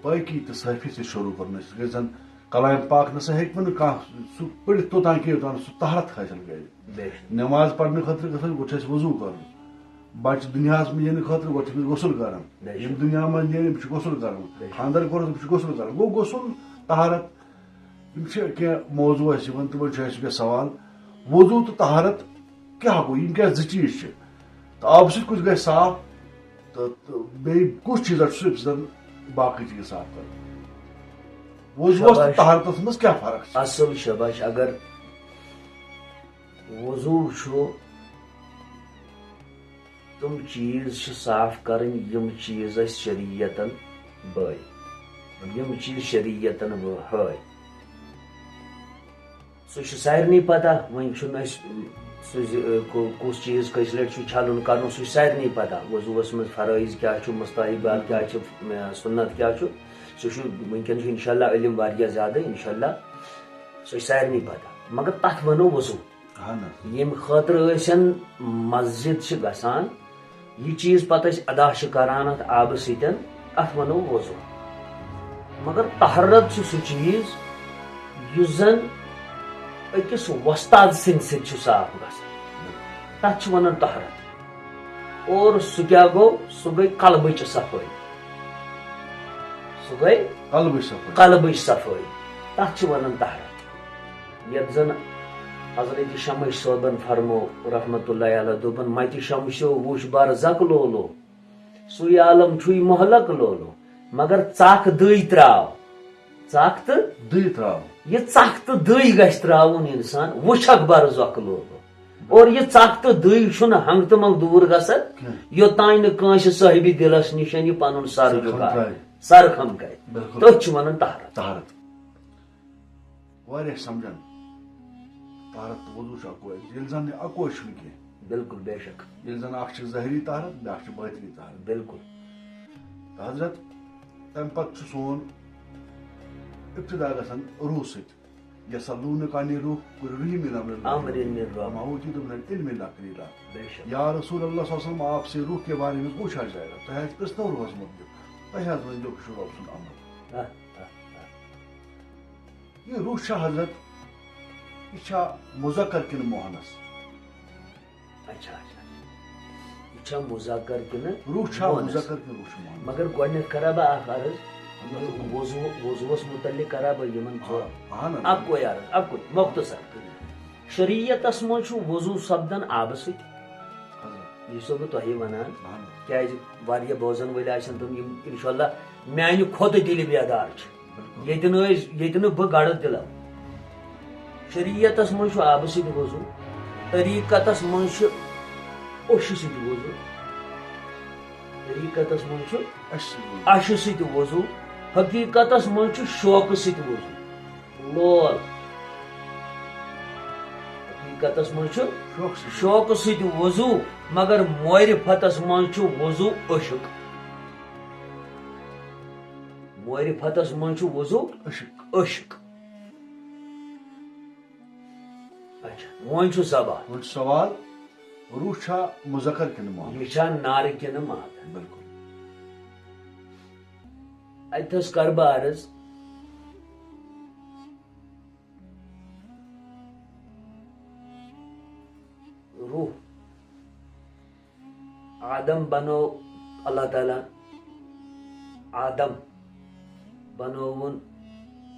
باقی تہٕ صحفی سے شروع کرُن أسۍ گٔے زن کلام پاک نسا ہیٚکہِ نہٕ کانٛہہ سُہ پٔرِتھ توٚتام کینٛہہ یوٚتام سُہ طہارت حٲصِل کرِ نٮ۪ماز پرنہٕ خٲطرٕ گژھِ گۄڈٕ چھُ اَسہِ وضوٗ کرُن بچہِ دُنیاہس منٛز یِنہٕ خٲطرٕ گۄڈٕ چھُ أمِس غسل کران ییٚمہِ دُنیا منٛز نیرِ أمِس چھُ غسل کرُن خانٛدر کوٚرُن أمِس چھُ غسل کرُن گوٚو غسل طہارت یِم چھِ کینٛہہ موضوٗع اَسہِ یِوان تِمن چھُ اَسہِ سوال وضوٗ تہٕ طہارت کیٛاہ گوٚو یِم کیٛاہ زٕ چیٖز چھِ تہٕ آبہٕ سۭتۍ کُس گژھِ صاف تہٕ بیٚیہِ کُس چیٖزا چھُ سُہ ییٚمہِ سۭتۍ باقٕے چیٖز صاف کران وضوٗوس تہٕ طہارتس منٛز کیٛاہ فرق چھِ اصل شباش اگر وضوٗ چھُ تِم چیٖز چھِ صاف کرٕنۍ یِم چیٖز اَسہِ شریعتن بٲے یِم چیٖز شریعتن ہٲے سُہ چھُ سارنٕے پتہ وۄنۍ چھُنہٕ اَسہِ سُہ کُس چیٖز کٔژِ لٹہِ چھُ چھلُن کرُن سُہ چھُ سارنٕے پتہ وضوٗوس منٛز فرٲیض کیٛاہ چھُ مستحبات کیٛاہ چھُ سُنت کیٛاہ چھُ سُہ چھُ وٕنکیٚن چھُ انشاء اللہ علم واریاہ زیادٕ انشاء اللہ سُہ چھُ سارنٕے پتہ مگر تتھ ونو وضوٗ ییٚمہِ خٲطرٕ ٲسۍ مسجد چھِ گژھان یہ چیٖز پتہٕ أسۍ ادا چھِ کران اتھ آبہٕ سۭتۍ اتھ ونو وضوٗ مگر طہارت چھُ سُہ چیٖز یُس زن أکِس وۄستاد سٕنٛدِ سۭتۍ چھُ صاف گژھان تتھ چھِ ونان طہارت اور سُہ کیٛاہ گوٚو سُہ گٔے قلبٕچ صفٲیی سُہ گٔے قلبٕچ صفٲیی تتھ چھِ ونان طہارت یتھ زن حضرت شمش صٲبن فرمو رحمتہ اللہ علیہ دوٚپُن متہِ شمشو وُچھ برزق لولو سُے عالم چھُے مہلک لولو مگر ژکھ دٕے تراو ژکھ تہٕ دٕے تراو یہ ژکھ تہٕ دٕے گژھِ تراوُن انسان وٕچھکھ برزق لولو اور یہ ژکھ تہٕ دٕے چھُنہٕ ہنٛگ تہٕ منٛگ دوٗر گژھان یوٚتانۍ نہٕ کٲنٛسہِ صٲحبِ دِلس نِش یہِ پنُن سر جُکایہِ سر خم کرِ تٔتھۍ چھِ ونان طہارت واریاہ سمجھان طہارت تو وضو اکوے ییٚلہِ زن یہِ اکوے چھُنہٕ کینٛہہ بالکل بے شک ییٚلہِ زن اکھ چھِ ظٲہری طہارت بیٛاکھ چھِ باطنی طہارت بالکل تہٕ حضرت تمہِ پتہٕ چھُ سون ابتدا گژھان روح سۭتۍ یسلونک عن الروح قل روح من امر امر من الرب وما اوتیتم من العلم الا قلیلا بے شک یا رسول اللہ صلی اللہ علیہ وسلم آپ سے روح کے بارے میں پوچھا جائے گا تۄہہِ حظ پرٛژھنو روحس متعلق تۄہہِ حظ ؤنۍزیو کہِ چھُ رۄب سُنٛد امر آہ، آہ، یہ روح چھا حضرت یہ چھا مذکر کِنہٕ مؤنث اچھا اچھا یہ چھا مذکر کنہ روح چھا مؤنث؟ مذکر کِنہٕ روح چھُ مؤنث مگر گۄڈنیٚتھ کرا بہٕ اکھ عرض وضوس متعلق کرا بہٕ یمن اہن اکوے عرض اکوے مختصر شریعتس منٛز چھُ وضو سپدان آبہٕ سۭتۍ یہ چھُسو بہٕ تۄہہِ ونان کیازِ واریاہ بوزن وٲلۍ آسن تِم یِم انشاءاللہ میانہِ کھۄتہٕ دِلہِ بیدار چھِ ییٚتہِ نہٕ بہٕ گڑٕ تِلو شریعتس منٛز چھُ آبہٕ سۭتۍ وضو طریقتس منٛز چھُ اوٚشہِ سۭتۍ وضو طریقتس منٛز چھُ اَشہِ سۭتۍ وضو حقیقتس منٛز چھُ شوقہٕ سۭتۍ وضو لول حقیقتس منٛز چھُ شوقہٕ سۭتۍ وضو مگر معرفتس منٛز چھُ وضو عشق معرفتس منٛز چھُ وضو عشق اچھا وۄنۍ چھُ سوال وۄنۍ چھُ سوال روح چھا مذکر کِنہٕ مؤنث یہ چھا نارٕ کِنہٕ مادٕ بالکل اتھس کر بہٕ عرض روح آدم بنو اللہ تعالیٰ آدم بنوون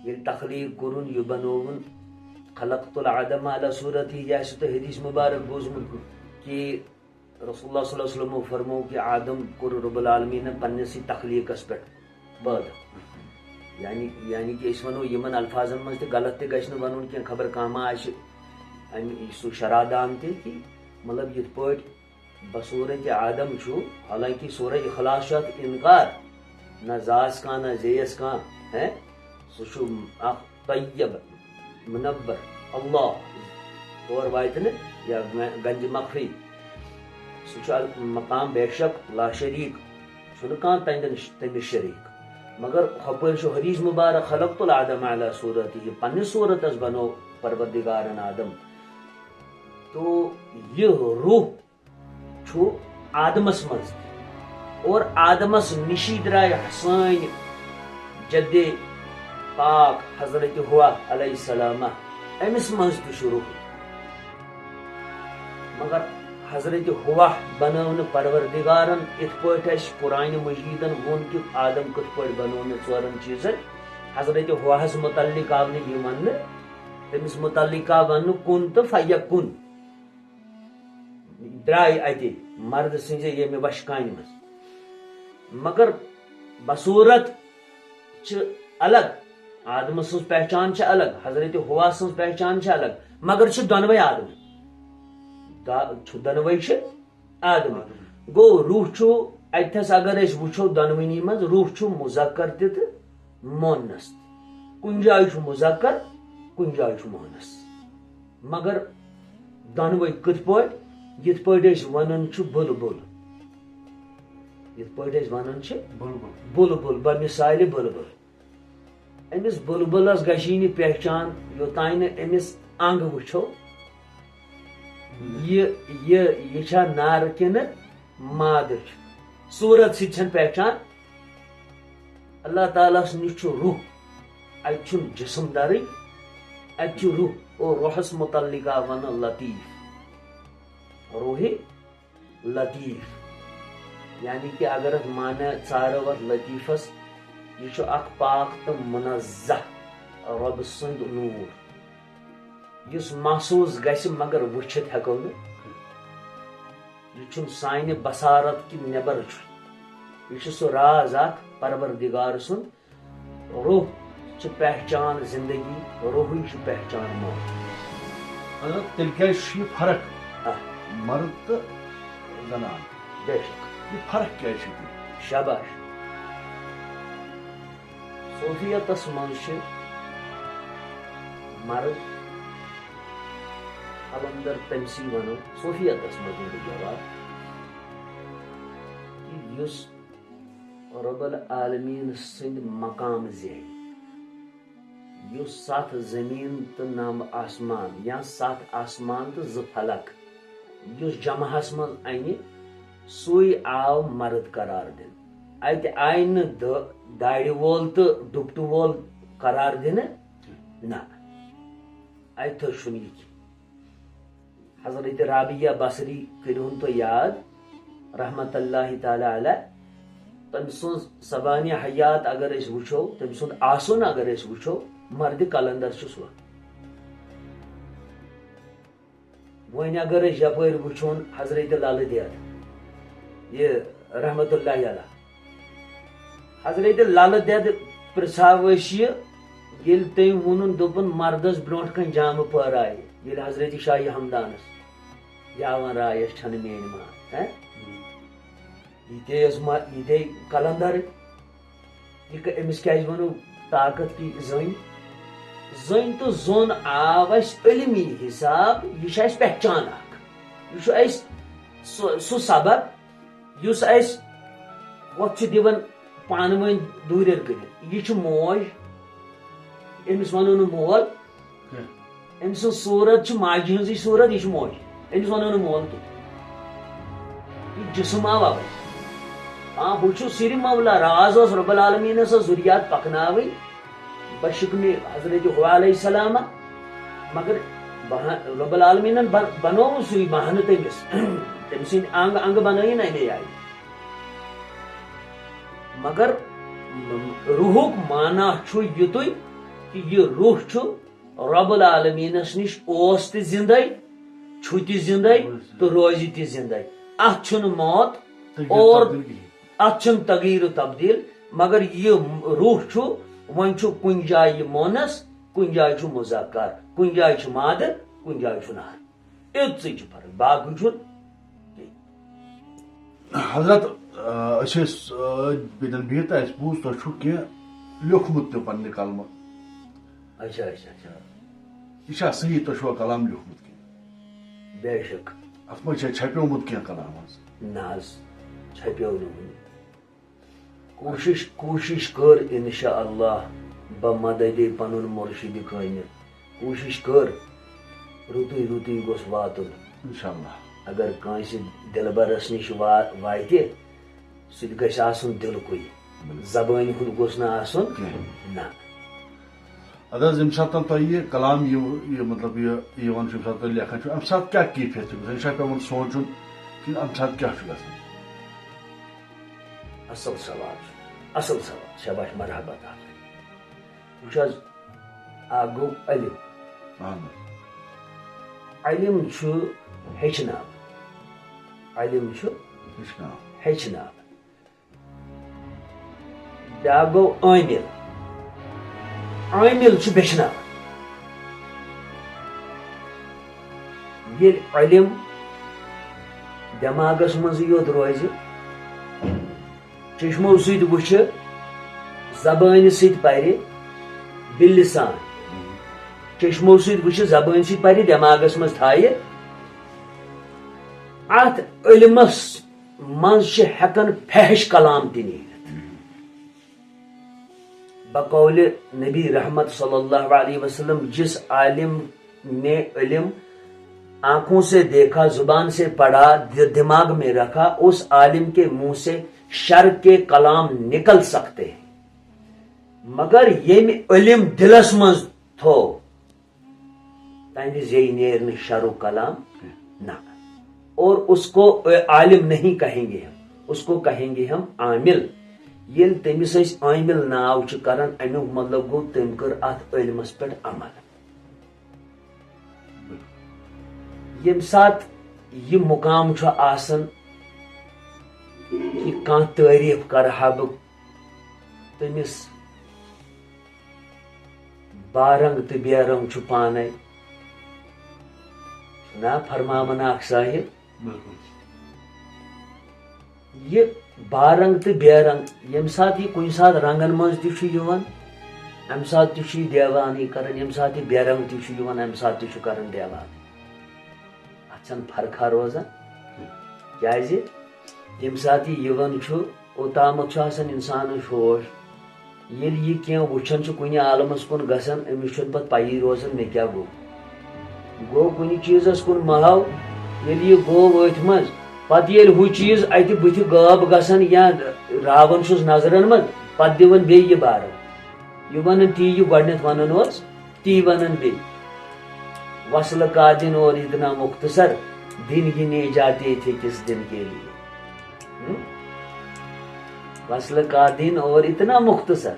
ییٚلہِ تخلیق کوٚرُن یہِ بنوون خلقت العدم علی صورتی یہ آسہِ تۄہہِ حدیث مبارک بوٗزمُت کہ رسول اللہ صلی اللہ علیہ وسلم فرمو کہ آدم کوٚر رب العالمیٖن پننسٕے تخلیقس پٮ۪ٹھ پٲدٕ یعنی کہ أسۍ ونو یِمن الفاظن منٛز تہِ غلط تہِ گژھِ نہٕ ونُن کینٛہہ خبر کانٛہہ ما آسہِ امہِ سُہ شرادام تہِ کہ مطلب یِتھ پٲٹھۍ بصوٗرتِ آدم چھُ حالانکہِ سورہ اخلاص چھُ اتھ انکار نہ زاس کانٛہہ نہ زیس کانٛہہ ہے سُہ چھُ اکھ طیب منبر اللہ تور واتہِ نہٕ یا گنجہِ مخفی سُہ چھُ مقام بے شک لا شریٖک چھُنہٕ کانٛہہ تٔمِس شریٖک مگر ہپٲرۍ چھُ حدیث مبارک خلقت العدم علی صورتی یہ پننِس صورتس بنو پروردگارن آدم تو یہ روح چھُ آدمس منٛز اور آدمس نِشی درٛاے سٲنۍ جدِ پاک حضرت ہوا علیہ السلام أمِس منٛز تہِ چھُ روح مگر حضرت ہوا بنٲو نہٕ پروردگارن یِتھ پٲٹھۍ اَسہِ قرآنِ مجیٖدن ووٚن کہِ آدم کِتھ پٲٹھۍ بنوو مےٚ ژورن چیٖزن حضرت ہواہس متعلق آو نہٕ یہِ وننہٕ تٔمِس متعلق آو وننہٕ کُن تہٕ فیکُن درٛاے اَتہِ مرد سٕنٛزِ ییٚمہِ وشہِ کانہِ منٛز مگر بصوٗرت چھِ الگ آدمہٕ سٕنٛز پہچان چھِ الگ حضرت ہوا سٕنٛز پہچان چھِ الگ مگر چھِ دۄنوے آدم دۄنوے چھِ آدم گوٚو روح چھُ اتھس اگر أسۍ وٕچھو دۄنوٕنی منٛز روح چھُ مذکر تہِ تہٕ مونس تہِ کُنہِ جایہِ چھُ مذکر کُنہِ جایہِ چھُ مونس مگر دۄنوے کِتھ پٲٹھۍ یِتھ پٲٹھۍ أسۍ ونان چھِ بُلبُل یِتھ پٲٹھۍ أسۍ ونان چھِ بُلبُل بمثالہِ بُلبُل أمِس بُلبُلس گژھی نہٕ پہچان یوٚتانۍ نہٕ أمِس انگ وٕچھو یہِ چھا نارٕ کِنہٕ مادٕ چھُ صوٗرت سۭتۍ چھنہٕ پہچان اللہ تعالیٰ ہس نِش چھُ روح اتہِ چھُنہٕ جسم درٕے اتہِ چھُ روح اور روحس متعلق آو وننہٕ لطیف روحِ لطیف یعنی کہ اگر اتھ معنی ژارو اتھ لطیفس یہ چھُ اکھ پاک تہٕ منزہ رۄبہٕ سُنٛد نوٗر یُس محسوٗس گژھِ مگر وٕچھِتھ ہٮ۪کو نہٕ یہ چھُنہٕ سانہِ بصارت کہِ نٮ۪بر چھُ یہ چھُ سُہ راز اکھ پروردگار سُنٛد روح چھِ پہچان زندگی روحٕے چھُ پہچان موت حضرت تیٚلہِ کیازِ چھُ یہِ فرق مرد تہٕ زنان بے شک یہِ فرق کیازِ چھِ یہِ شاباش صوفیتس منٛز چھِ مرد قلندر تمسی ونو صوفیتس مزید جواب کہ یس رب العالمین سند مقام زین یس 7 زمین تو 9 آسمان یا 7 آسمان تو 2 فلک یس جمعس من انہ سوئی آو مرد قرار دن ات آئی داڑی وول تو ڈپٹہ وول قرار دن نا ات تھو شن یہ حضرت رابعہ بصری کرہن تو یاد رحمت اللہ تعالی علیہ تم سن سبانہ حیات اگر اس وچھو تم سن آسن اگر اس وچھو مرد قلندر چھس وہ ون اگر اس یپر وچھون حضرت لال دید یہ رحمت اللہ علیہ حضرت لال دید پرساوش یل تم ونن دپن مردس برونٹ کن جامہ پور آئے یل حضرت شاہ ہمدانس یاون رایس چھن مین مان یہ قلندر امس کیا ونو طاقت کی زن تو زون آو اس علمی حساب یہ پہچان یہ سہ سبق اس وقت دان پان ون دور کر یہ موج امس ونو نا مول ام سن صورت ماجہ ہز صورت یہ موج امس ونو نا مول کی یہ جسم آو اوے ہاں بہ سر مولا راز اس رب العالمین ذریات پکناوی بشکن حضرت حوا علیہ السلام مگر رب العالمین بنو سی بہانہ تمس تم سند انگ انگ بنائی نا امی آئی مگر روحک معنی یت کہ یہ روح رب العالمینس نش اوس تہ زندے چھ تہ زندے تو روزی تہ زندے ات چھن موت اور ات چھن تغیر و تبدیل مگر یہ روح ون کن جائے مونس کن جائے مذکر کن جائے مادر کن جائے نار اتسے فرق باقی حضرت بین بہت اس بوز تہ کی لیوکھمت تہ پنہ کلمہ اچھا اچھا اچھا یہ صحیح تہ کلام لیوکھمت کی بے شک ات مجھ چھپیومت کی کلام نا چھپیو نا کوشش کر انشاءاللہ بمدد پنن مرشد قائم کوشش کر رُتُے رُتُے گوٚژھ واتُن انشاءاللہ اگر کٲنٛسہِ دِلبرس نِش واتہِ سُہ تہِ گژھِ آسُن دِلکُے زبٲنۍ ہُنٛد گوٚژھ نہٕ آسُن نہ اد حظ ییٚمہِ ساتہٕ تۄہہِ یہِ کلام یہِ مطلب یہِ یِوان چھُ ییٚمہِ ساتہٕ تُہۍ لیکھان چھُو اَمہِ ساتہٕ کیٛاہ کیفیت چھُ گژھان یہِ چھا پیٚوان سونٛچُن کِنہٕ اَمہِ ساتہٕ کیٛاہ چھُ گژھان اصل سوال اصل سوال شاباش مرحبا وٕچھ حظ اکھ گوٚو علم اہن علم چھُ ہیٚچھناو علم چھُ ہیٚچھناو بیٛاکھ گوٚو عٲمِل عٲمِل چھُ بیٚچھناوان ییٚلہِ علم دٮ۪ماغس منٛزٕے یوت روزِ چشمو سۭتۍ وٕچھِ زبٲنہِ سۭتۍ پرِ بِلسان چشمو سۭتۍ وٕچھِ زبٲنہِ سۭتۍ پرِ دٮ۪ماغس منٛز تھایہِ اتھ علمس منٛز چھِ ہٮ۪کان فحش کلام تہِ نیٖرِتھ بقول نبی رحمت صلی اللہ علیہ وسلم جس عالم نے علم آنکھوں سے دیکھا زبان سے پڑھا دماغ میں رکھا اس عالم کے منہ سے شر کے کلام نکل سکتے ہیں مگر یم علم دلس مز تھو تہندِ زی نیر نہ شر و کلام نہ اور اس کو عالم نہیں کہیں گے ہم اس کو کہیں گے ہم عامل یل تمس عامل ناو کران امیک مطلب گو تم کر ات علمس پہ عمل یم سات یہ مقام آسان کہ کان تعریف کرہا بہ تمس بارنگ تو بے رنگ پانے نا فرماون اخ صاحب یہ بارنگ تو بے رنگ یم سات یہ کن سات رنگن مز تہ امہ سات تہ دیوانی کران یم سات بے رنگ تہ یوان امہ سات تہ کران دیوان اتھ چھن فرقہ روزان کیازِ یم سات یوان اوتامت آسان انسانس ہوش ییٚلہِ یہِ کینٛہہ وٕچھان چھُ کُنہِ عالمس کُن گژھان أمِس چھُنہٕ پتہٕ پَیی روزان مےٚ کیٛاہ گوٚو کُنہِ چیٖزس کُن مہاو ییٚلہِ یہِ گوٚو أتھۍ منٛز پتہٕ ییٚلہِ ہُہ چیٖز اَتہِ بٕتھِ غٲب گژھان یا راوان چھُس نظرن منٛز پتہٕ دِوان بیٚیہِ یہِ بارٕ یہِ ونان تی یہِ گۄڈنٮ۪تھ ونان اوس تی ونان بیٚیہِ وصلہٕ کا دن اور اتنا مختصر دن گنے جاتے تھے کس دن کے لیے وصل کا دن اور اتنا مختصر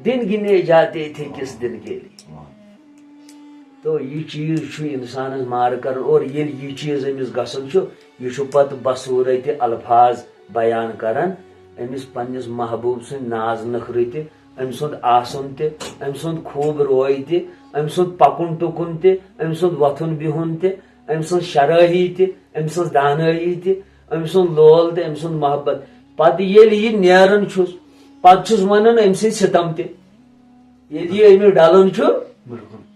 دن گنے جاتے تھے کس دن کے لیے تو یہ چیز چھُ انسانس مار کران اور ییٚلہِ یہِ چیٖز أمِس گژھان چھُ یہِ چھُ پتہٕ بصوٗرت الفاظ بیان کران أمِس پننس محبوب سٕنٛدۍ ناز نخرٕ تہِ أمۍ سُنٛد آسُن تہِ أمۍ سُنٛد خوٗب روے تہِ أمۍ سُنٛد پکُن ٹُکُن تہِ أمۍ سُنٛد وۄتھُن بِہُن تہِ أمۍ سٕنٛز شرٲہی تہِ أمۍ سٕنٛز دانٲیی تہِ أمۍ سُنٛد لول تہِ أمۍ سُنٛد محبت پتہٕ ییٚلہِ یہِ نیران چھُس پتہٕ چھُس ونان أمۍ سٕنٛدۍ ستم تہِ ییٚلہِ یہِ أمِس ڈلان چھُ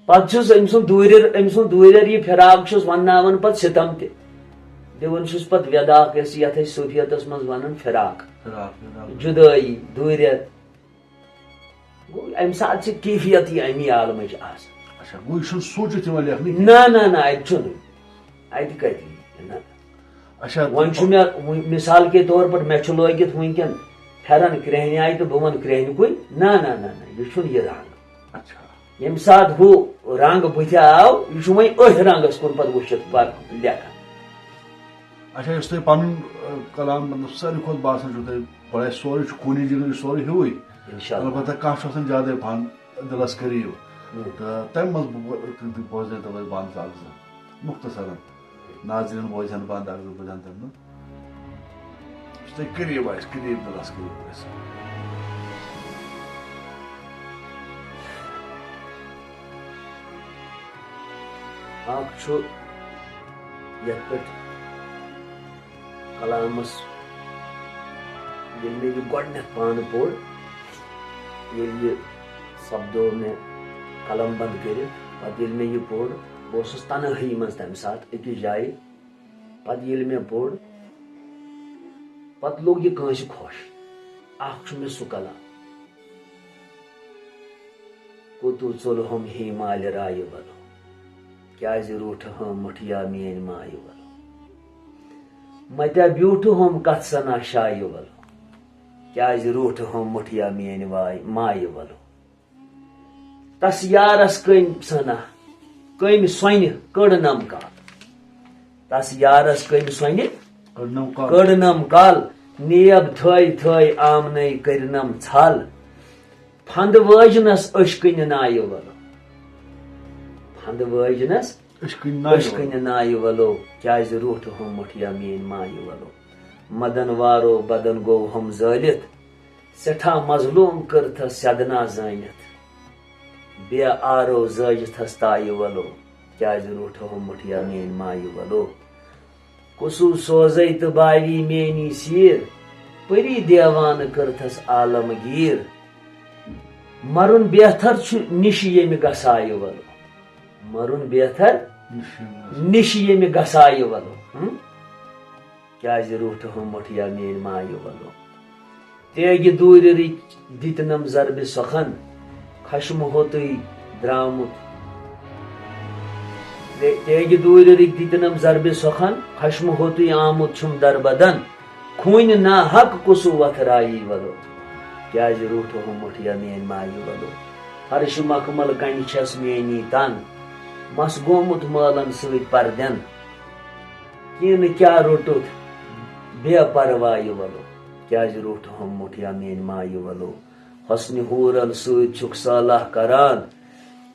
پتہٕ چھُس أمۍ سُنٛد دوٗریر یہِ فراق چھُس ونناوان پتہٕ ستم تہِ دِوان چھُس پتہٕ ویداق یتھ أسۍ صوفیتس منٛز ونان فراق جُدٲیی دوٗریر گوٚو امہِ ساتہٕ چھِ کیفیت یہِ امی عالمٕچ آسان نہ اتہِ چھُنہٕ اتہِ کتہِ نہ وۄنۍ چھُ مےٚ مثال کے طور پر مےٚ چھُ لٲگِتھ وٕنکٮ۪ن پھیرن کرٛہنہِ آیہِ تہٕ بہٕ ونہٕ کرٛہنہِ کُے نہ یہِ چھُنہٕ یہِ رنٛگ ییٚمہِ ساتہٕ ہُہ رنٛگ بٕتھِ آو یہِ چھُ وۄنۍ أتھۍ رنٛگس کُن پتہٕ وٕچھِتھ لیکھان اچھا یُس تۄہہِ پنُن کلام مطلب ساروی کھۄتہٕ باسان چھُ تۄہہِ بڑے سورُے چھُ خوٗنی جِگرٕ سورُے ہیوٗے البتہ کانٛہہ چھُ آسان زیادے پہن دِلس قریٖب تہٕ تمہِ منٛز بوزنٲیتو اَسہِ بنٛد اکھ زٕ مختصرن ناظریٖن بوزن بنٛد اکھ زٕ بہٕ دِمہٕ تمہِ یُس تۄہہِ قریٖب آسہِ قریٖب دِلس قریٖب آسہِ اکھ چھُ یتھ پٮ۪ٹھ کلامس ییٚلہِ مےٚ یہِ گۄڈنٮ۪تھ پانہٕ پوٚر ییٚلہِ یہِ سپدو مےٚ قلم بنٛد کٔرِتھ پتہٕ ییٚلہِ مےٚ یہِ پوٚر بہٕ اوسُس تنہٲیی منٛز تمہِ ساتہٕ أکِس جایہِ پتہٕ ییٚلہِ مےٚ پوٚر پتہٕ لوٚگ یہِ کٲنٛسہِ خۄش اکھ چھُ مےٚ سُہ کلام کوٚتُو ژوٚلہوم ہیمالہِ رایہِ ولو کیٛازِ روٗٹھٕہم مٹھیا میٲنۍ مایہِ ولو متیا بیوٗٹھٕہم کتھ سنا شایہِ ولو کیٛازِ روٗٹھٕہم مٹھیا میٲنۍ مایہِ ولو تس یارس کٔمۍ سنا کٔمۍ سۄنہِ کٔڑنم کال تس یارس کٔمۍ سۄنہِ کٔڑنم کال نیب تھٲے آمنَے کٔرنم ژھل پھنٛد وٲجنس أشکٕنہِ نایہِ ولو پھنٛد وٲجنس أشکٕنہِ نایہِ ولو کیٛازِ روٗٹھٕہم مٹھیا میٲنۍ مایہِ ولو مدن وارو بدن گوٚو ہم زٲلِتھ سٮ۪ٹھاہ مظلوٗم کٔرتھس سیدنا زٲنِتھ بے آرو زٲجتھس تایہِ ولو کیٛازِ روٗٹھٕہم مٹھیا میٲنۍ مایہِ ولو کُسُو سوزے تہٕ باوی میٛٲنی سیٖر پٔری دیوانہٕ کٔرتھس عالمگیٖر مرُن بہتر چھُ نِشہِ ییٚمہِ گسایہِ ولو مرُن بہتر نِشہِ ییٚمہِ گسایہِ ولو کیٛازِ روٗٹھٕہم مٹھیا میٲنۍ مایہِ ولو تیگہِ دوٗرِرٕکۍ دِتنم ضربہِ سۄکھن خشمہٕ ہوٚتُے درٛامُت تیگہِ دوٗرِرٕکۍ دِتنم ضربہِ سۄکھن خشمہٕ ہوٚتُے آمُت چھُم دربدن خوٗنہِ نا حق کُسُو وتھرایی ولو کیٛازِ روٗٹھٕہم مٹھیا میٲنۍ مایہِ ولو ہرشہِ مخمل کنہِ چھس میٛٲنی تن مس گوٚمُت مٲلن سۭتۍ پردٮ۪ن کِنہٕ کیٛاہ روٚٹُتھ بے پروایہِ ولو کیٛازِ روٗٹھٕہم مٹھیا میٛٲنۍ مایہِ ولو حسنہِ ہوٗرن سۭتۍ چھُکھ صالح کران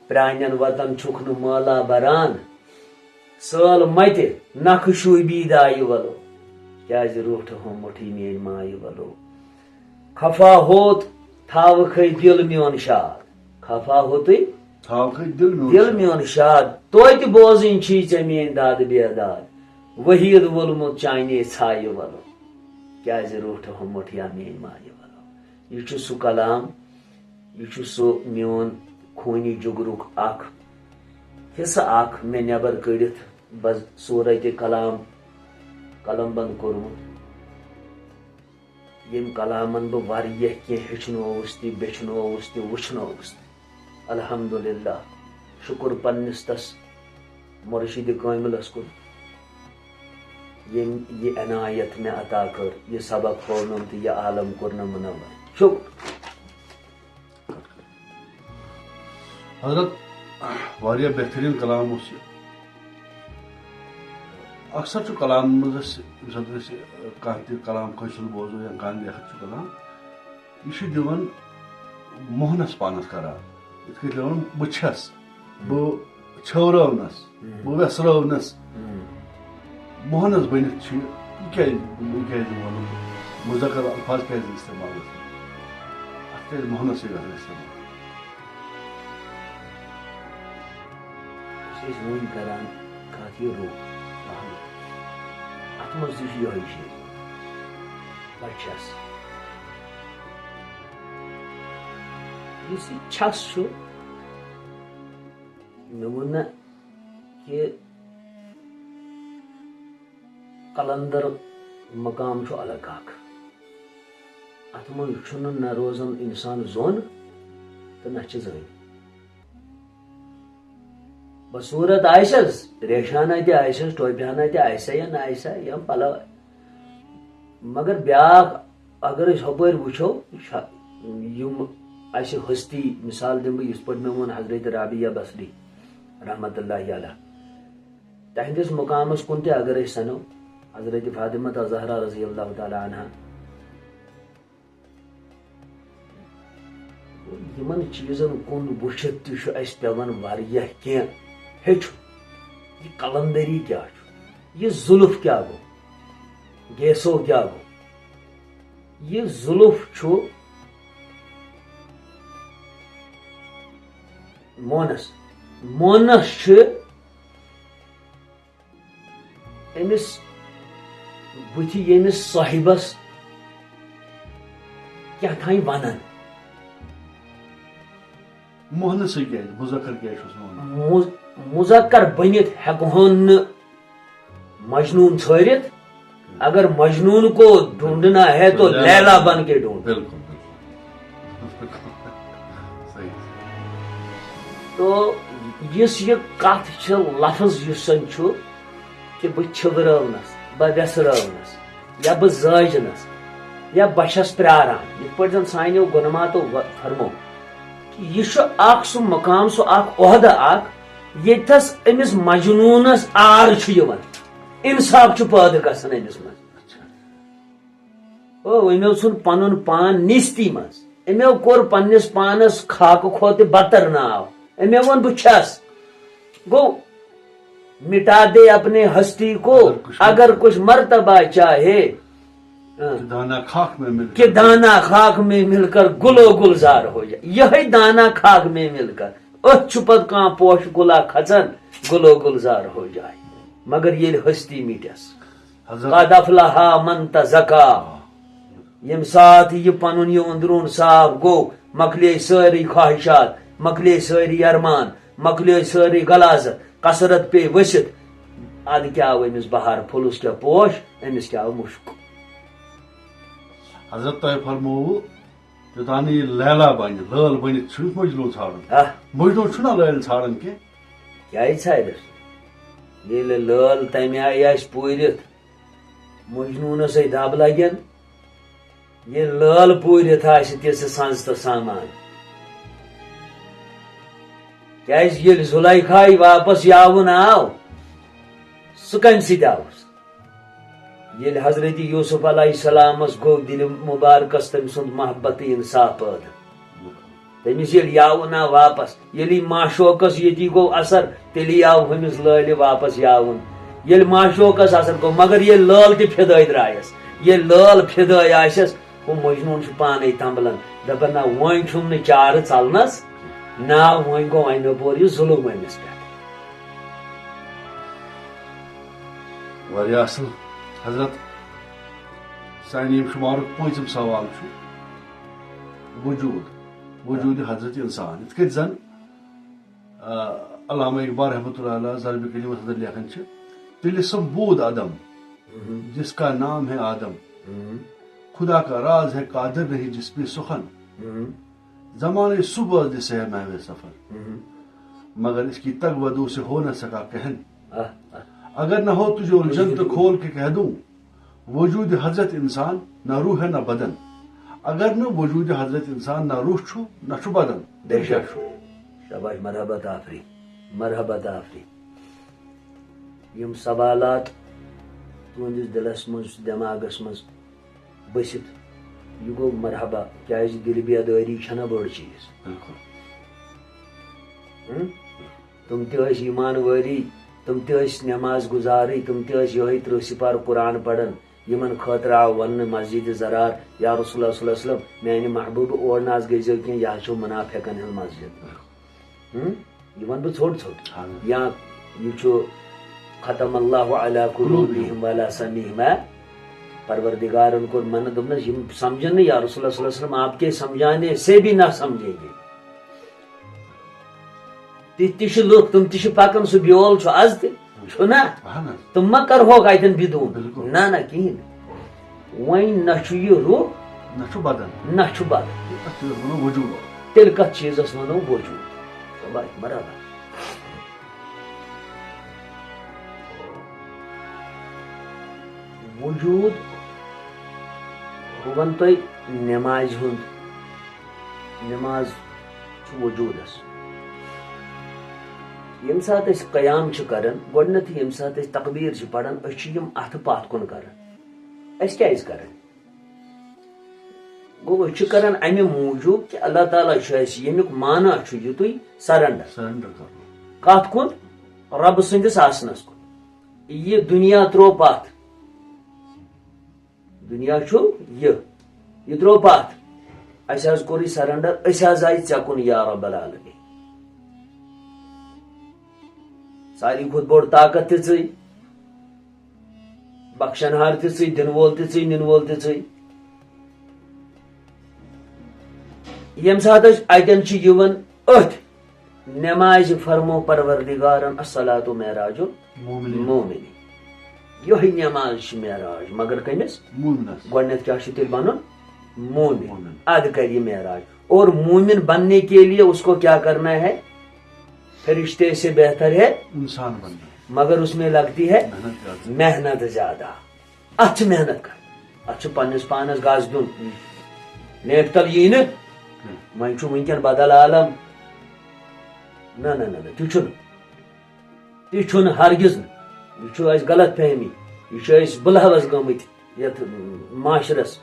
پرٛانٮ۪ن وطن چھُکھ نہٕ مٲلا بران سٲل متہِ نکھٕ شوٗبی دایہِ ولو کیٛازِ روٗٹھٕہم مٹھی میٛٲنۍ مایہِ ولو خفا ہوت تھاوکھے دل میون شاد خفا ہوتُے دل میون شاد توتہِ بوزٕنۍ چھی ژےٚ میٛٲنۍ داد بیداد وحیٖد وولمُت چانے ژھایہِ ولو کیٛازِ روٗٹھٕہم مٹھیا میٛٲنۍ مایہِ ولو یہ چھُ سُہ کلام یہ سو میون خونی جگرک اخ حصہ اخ میں نبر کڑت بس سورت کلام قلم بند کورمت یم کلامن بہ واریاہ کینٛہہ ہیٚچھنووُس تہِ بیٚچھنووُس تہِ وٕچھنووُس تہِ الحمدللہ شکر پننس تس مرشد کاملس کن یم یہ عنایت میں عطا کر یہ سبق پونم تو یہ عالم کرنا منور شکر حضرت واریاہ بہترین کلام اس یہ اکثر چھ کلام مز کانٛہہ تہِ کلام کٲنٛسہِ ہُنٛد بوزو یا کانٛہہ لیکھت چھ کلام یہ چھ دِوان موہنس پانس کران یِتھ کٔنۍ دپان بہٕ چھس بہٕ چھٲورٲونس بہٕ ویسرٲونس موہنس بنتھ چھ یہ کیٛازِ ونُن مذکر الفاظ کیٛازِ استعمال اتھ کیٛازِ موہنس گژھان استعمال ون کران کتھ یہ رو ات مز تہ یہ چیز بہ چھس اس چھس مے وون نا کہ قلندر مقام چھ الگ اخ ات من چھُنہٕ نہ روزان انسان زون تو نہ چھ زٔنۍ بصورت آسس ریشانہ تہ آسس ٹوپیانہ تہ آسا یا نہ آسا یا پلو مگر بیاکھ اگر أسۍ ہپٲرۍ وٕچھو یم اسہِ ہستی مثال دمہٕ بہٕ یِتھ پٲٹھۍ مےٚ ووٚن حضرت رابعہ بصری رحمۃ اللہ علیہ تہنٛدِس مقامس کُن تہِ اگر أسۍ سنو حضرت فاطمہ الزہرا رضی اللہ تعالیٰ عنہا یمن چیزن کُن وٕچھِتھ تہِ چھُ اسہِ پیوان واریاہ کینٛہہ ہیٚچھُن یہ کلندری کیا چھُ یہ زُلف کیا گو گیسو کیا گو یہ زُلف چھُ مونس چھِ أمِس بُتھِ ییٚمِس صاحبس کیٛاہ تھانۍ ونان موہنس کیٛازِ مذکر کیٛازِ چھُس وَنان مذکر بنت ہیکہون نہ مجنون ژھٲرِتھ اگر مجنون کو ڈھونڈنا ہے تو لیلا بن کے ڈھونڈ بالکل تو یس یہ کت چھ لفظ یس زن چھُ کہ بہ چھٔبرٲونس بہ ویسرٲونس یا بہ زٲجنس یا بہ چھس پیاران یتھ پٲٹھۍ زن سانیو گۄنماتو فرمو یہ چھُ اکھ سُہ مقام سُہ اکھ عہدٕ اکھ ییٚتھس أمِس مجنونس آر چھُ یِوان انصاف چھُ پٲدٕ گژھان أمِس منٛز أمو ژھُن پنُن پان نیستی منٛز أمو کوٚر پننِس پانس خاکہٕ کھۄتہٕ بدتر ناو أمو ووٚن بہٕ چھس گوٚو مٹا دے اپنے ہستی کو اگر کچھ مرتبہ چاہے دانا خاک میں مل کہ دانا خاک میں مل کر گلو گلزار ہو جائے یہ دانا خاک میں مل کر ات چھپت کان پوش گلا کھچن گلو گلزار ہو جائے مگر یہ ہستی میٹس قد افلح من تزکا یم ساتھ یہ پنن یہ اندرون صاف گو مکلے ساری خواہشات مکلے ساری ارمان مکلے ساری غلاظت کثرت پہ ؤسِتھ اد کیا آو أمِس بہار پھُلُس کیا پوش أمِس کیا آو مُشک حضرت تۄہہِ فرمووُ یوٚتانۍ نہٕ یہِ لیلا بنہِ لٲل بٔنِتھ چھُ مجنوٗ ژھانڈُن مجنوٗ چھُنہ لٲلۍ ژھانڈان کینٛہہ کیٛازِ ژھانڈس ییٚلہِ لٲل تمہِ آیہِ آسہِ پوٗرِتھ مجنوٗنس ہے دب لگن ییٚلہِ لٲل پوٗرِتھ آسہِ تِژھ سنٛز تہٕ سامان کیٛازِ ییٚلہِ زُلیکھاے واپس یاوُن آو سُہ کمہِ سۭتۍ آوُس ییٚلہِ حضرت یوٗسف علیہ السلامس گوٚو دِلہِ مُبارکس تٔمۍ سُنٛد محبت انصاف پٲدٕ تٔمِس ییٚلہِ یاوُن آو واپس ییٚلہِ معشوقس ییٚتی گوٚو اثر تیٚلی آو ہُمِس لٲلہِ واپس یاوُن ییٚلہِ معشوقس اثر گوٚو مگر ییٚلہِ لٲل تہِ فِدٲے درٛایس ییٚلہِ لٲل فِدٲے آسٮ۪س ہُہ مجنوٗن چھُ پانے تمبلان دپان نہ وۄنۍ چھُم نہٕ چارٕ ژلنس نہ وۄنۍ گوٚو وۄنۍ مےٚ پوٚر یہِ ظُلم أمِس پٮ۪ٹھ واریاہ اصل حضرت سانہِ ییٚمہِ شُمارُک پوٗنٛژِم سوال چھُ وجوٗد وجود حضرت انسان ات کت زن علامہ اقبال رحمۃ اللہ علیہ ضرب کلمت اندر لیکھن چھ دل سمبود عدم جس کا نام ہے آدم خدا کا راز ہے قادر نہیں جس پہ سخن زمانے صبح جسے ہے محو سفر مگر اس کی تگ ودو سے ہو نہ سکا کہن اگر نہ ہو تجھے الجھن تو کھول کے کہہ دوں وجود حضرت انسان نہ روح ہے نہ بدن اگر نہ وجود حضرت انسان نہ روح چھو نہ چھو بدن بے شک شاباش مرحبت آفری مرحبت آفری یم سوالات تہندس دلس مز دماغس مز بست یہ گو مرحبا کیاز دل بیداری چھنا بڑ چیز تم تس ایمان واری تم تس نماز گزاری تم تس یہ 30 سپار قرآن پڑھن یمن خاطر آو ون مسجد زرار یا رسول اللہ صلی اللہ علیہ وسلم میانہ محبوب اور ناز گزو کی یہ چھو منافقن ہن مسجد یہ ون بہ ژھوٹ ژھوٹ یا یہ چھو ختم اللہ علی قلوبہم ولا سمیہم پروردگارن کو من دمنس یم سمجھن یا رسول اللہ صلی اللہ علیہ وسلم آپ کے سمجھانے سے بھی نہ سمجھیں گے تہ لوگ تم تہ پکان سہ بیول چھ آز تہ نا تم ما کرہوک اتن بدون نہ کہین وین نہ چھ یہ روح نہ چھو بدن نہ چھ بدن وجود تیل کت چیزس ونو وجود برابر وجود ون تہ نماز ہند نماز چھ وجودس یم سات اس قیام چھ کرن گۄڈنیتھ یم سات اس تکبیر چھ پڑھن اس چھ یم اتھ پاتھ کن کرن اس کیاز کرن گو اس چھ کرن امہ موجوب کہ اللہ تعالی چھ اس یمیک معنی چھ یہ تُہۍ سرنڈر کتھ کن رب سندس آسنس کن یہ دنیا ترو پاتھ دنیا چھو یہ ترو پاتھ اس حظ کوٚر یہ سرنڈر اس حظ آئی ژےٚ کُن یا رب العالمین ساری کھت بوڑ طاقت تہ ژٕے بخشنہار تہ ژٕے دن وول تہ ژٕے نن وول تہ ژٕے یم سات اتن چھ یوان اتھ نماز فرمو پروردگارن الصلاۃ معراج المومن یہ نماز چھ معراج مگر کمس گۄڈنیتھ کیا چھ تیل بنن مومن اد کر یہ معراج اور مومن بننے کے لیے اس کو کیا کرنا ہے فرشتے سے بہتر ہے انسان بننا مگر اس میں لگتی ہے محنت زیادہ اچھ محنت کر اچھ پنس پانس گز دن نیٹ تل یہ ون ونکن بدل عالم تہ ہرگز یہ غلط فہمی یہ بلحوس گمت یت معاشرس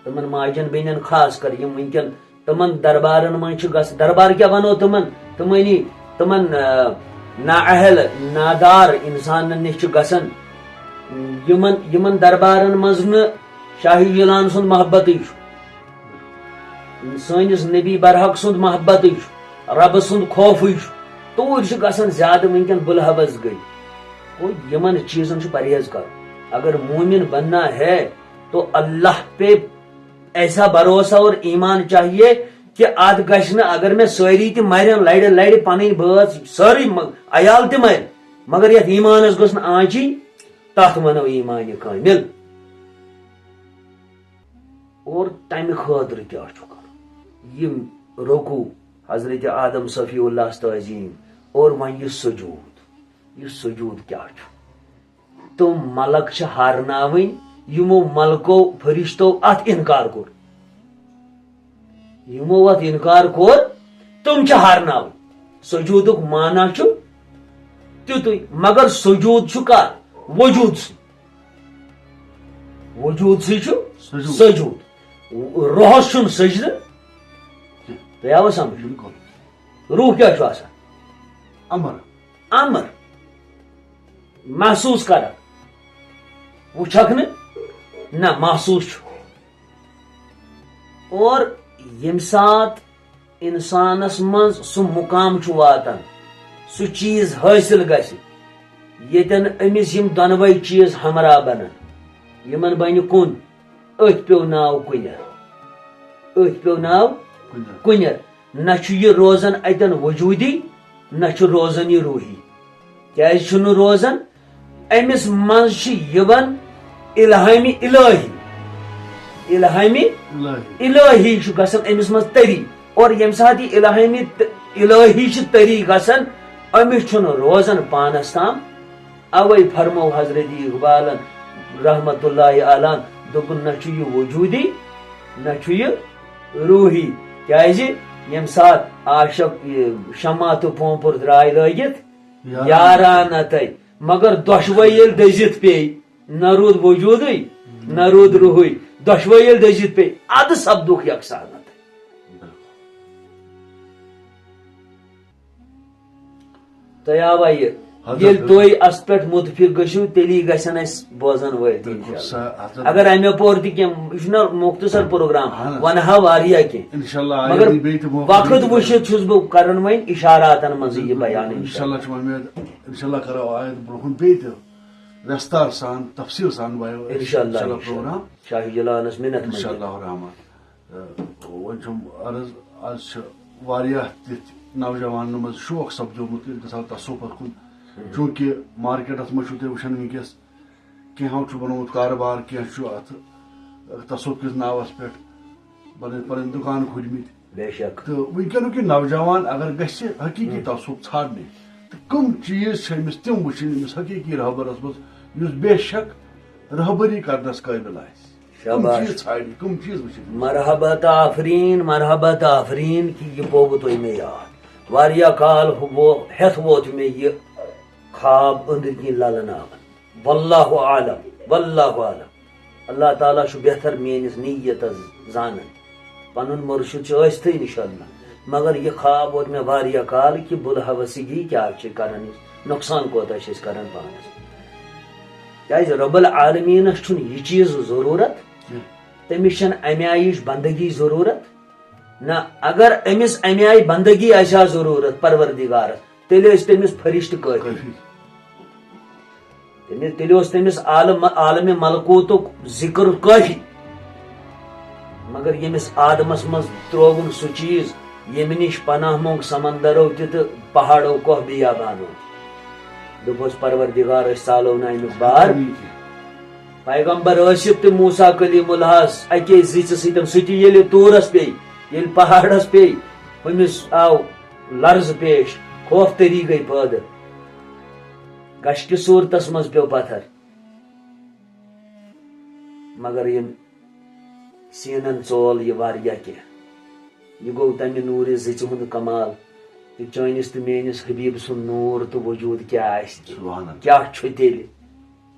تمن ماجن بین خاص کر یم ونکن تمن دربارن من دربار کیا ونو تمن نااہل نادار انسان نش گسن یمن دربارن مز شاہی جیلان سند محبت سنس نبی برحق سند محبت رب سند خوف تور گسن زیادہ ونکن بلحوس گئی یمن چیزن پرہیز کر اگر مومن بننا ہے تو اللہ پہ ایسا بھروسہ اور ایمان چاہیے کہ اد گھن اگر میں ساری تہ مرن لڑ لڑ پن بٲژ ساری عیال تہ مر مگر یت ایمانس گوٚژھ نہٕ آنچی تتھ ونو ایمان کامل اور تمہ خاطر کیا کرن یم رکوع حضرت آدم صفی اللہ تعظیم اور ون یہ سجود کیا تم ملک چھ ہارناوٕنۍ یمو ملکو فرشتو ات انکار کور یمو ات انکار کور تم چھ ہارناوٕنۍ سجودک معنی چھ تیُتُے مگر سجود چھ کر وجود سی چھ سجود روحس چھُنہٕ سجدٕ تۄہہِ آوا سمجھ روح کیا چھُ آسان امر محسوس کر وچھک نہ محسوس اور یم سات انسانس مز سہ مقام واتان سہ چیز حاصل گژھِ یتن امس یم دونوے چیز ہمراہ بنن یمن بنہِ کُن اتھ پیو ناو کُنہِ اتھ پیو ناو کنر نہ یہ روزان اتن وجودی نہ روزان یہ روحی کیاز روزان امس مز الہامی الہی گھن امس مز تری اور یم سات یہ الہامی الہی تری گھن امس روزان پانس تام اوے فرمو حضرت اقبالن رحمت اللہ علیہ دپن نہ یہ وجودی نہ یہ روحی کیاز یم سات عاشق شمع تو پومپر درائے لگت یارانہ تہ مگر دشوے یل دزت پی نہ رود وجودی نہ رود روحی دشوے یل دزت پی اد سپدک یکسانت تہ آوا یہ یل تھی اس پہ متفق گھو تیلی گھن اس بوزن ورت اگر امے پور تہ یہ مختصر پروگرام ونہا واریاہ کی مگر وقت وچھت چھس بہ کرن وین اشاراتن مز یہ بیان انشاءاللہ کرو آیت برہن بیت وستار سان تفصیل سان وایو انشاءاللہ پروگرام شاہ جلالس منت انشاءاللہ الرحمن ون چھم عرض آج واریاہ تتھ نوجوان مز شوق سپدومت گژھان تصوفس کن چونکہ مارکیٹس مجھ تھی وچان ونکس کینہو بنوت کاروبار کی ات تصوف کس ناوس پہ پن دکان کھلمت بے شک تو ونکینک یہ نوجوان اگر گھس حقیقی تصوف ژھانڈنے تو کم چیز امس تم وچن امس حقیقی رہبرس مز اس بے شک رہبری کرنس قابل کم چیز وچن مرحبت آفرین کہ یہ پو تھی مے یاد واریاہ کال ہتھ ووت مے یہ خواب اندر کی للناون واللہ عالم اللہ تعالیٰ بہتر میانس نیت زانن پن مرشد ثی انشاءاللہ مگر یہ خواب ووت مے واریاہ کال کہ بدہوسگی کیا کران نقصان کوتاہ کران پانس کیاز رب العالمینس یہ چیز ضرورت تمس امہ آیش بندگی ضرورت نہ اگر امس امہ آئی بندگی آسا ضرورت پروردگارس تیل تمس فرشت کافی تیل تمس عالم ملکوت ذکر کافی مگر یمس آدمس مز تروون سہ چیز یم نش پناہ مونگ سمندرو تہ پہاڑو کوہ بیابانو دپس پروردگار سالو نا امیک بار پیغمبر ٲسِتھ تہ موسیٰ کلیم اللہ اکے زِژ سۭتۍ سُہ تہِ ییٚلہِ توٗرس پیٚیہِ ییٚلہِ پہاڑس پیٚیہِ أمِس آو لرز پیش خوف تری گئی پٲدٕ گشکہِ صوٗرتس منٛز پیٚو پتھر مگر یم سیٖنن ژول یہِ واریاہ کینٛہہ یہ گو تمہ نور زِژ ہُنٛد کمال تہٕ چٲنِس تہٕ میٲنِس حبیٖب سُنٛد نور تہٕ وجوٗد کیٛاہ آسہِ کیٛاہ چھُ تیٚلہِ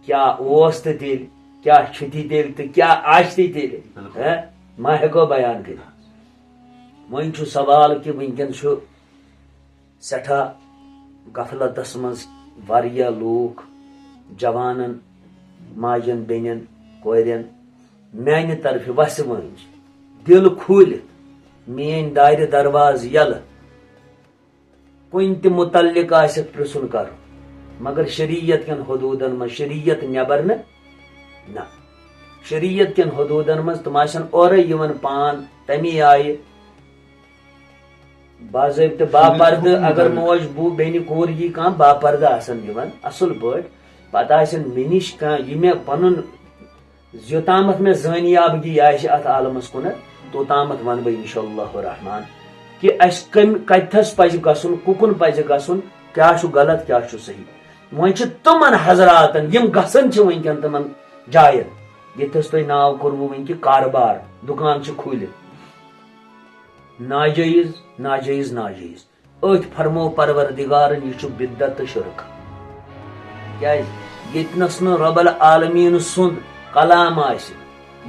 کیٛاہ اوس تہٕ تیٚلہِ کیٛاہ چھُ تہِ تیٚلہِ تہٕ کیٛاہ آسہِ تہِ تیٚلہِ ما ہیٚکو بیان کٔرِتھ وۄنۍ چھُ سوال کہِ وٕنکٮ۪ن چھُ سٮ۪ٹھاہ غفلتس منٛز واریاہ لوٗکھ جوانن ماجن بیٚنٮ۪ن کورٮ۪ن میانہِ طرفہٕ وسہِ وٲنج دل کھوٗلِتھ میٲنۍ دارِ درواز یلہٕ کُنہِ تہِ متعلق آسٮ۪کھ پرژھُن کرُن مگر شریعت کٮ۪ن حدوٗدن منٛز شریعت نٮ۪بر نہ شریعت کٮ۪ن حدوٗدن منٛز تِم آسن اورے یِوان پان تمی آیہِ باضٲبطہٕ باپردٕ اگر موج بیٚنہِ کوٗر یی کانٛہہ باپردٕ آسن یِوان اصل پٲٹھۍ پتہٕ آسن مےٚ نِش کانٛہہ یہِ مےٚ پنُن یوٚتامتھ مےٚ زٲنیابگی آسہِ اتھ عالمس کُنتھ توٚتامتھ ونہٕ بہٕ انشاء اللہ الرحمان کہ اسہِ کتھس پزِ گژھُن کُکُن پزِ گژھُن کیٛاہ چھُ غلط کیٛاہ چھُ صحیح وۄنۍ چھِ تِمن حضراتن یم گژھان چھِ وٕنکٮ۪ن تِمن جاین ییٚتھس تۄہہِ ناو کوٚروٕ وٕنۍ کہِ کاربار دُکان چھِ کھوٗلِتھ ناجٲیز ناجٲیز ناجٲیز أتھۍ فرمو پروردگارن یہِ چھُ بدعت تہٕ شرک کیٛازِ ییٚتنس نہٕ رب العالمیٖن سُنٛد کلام آسہِ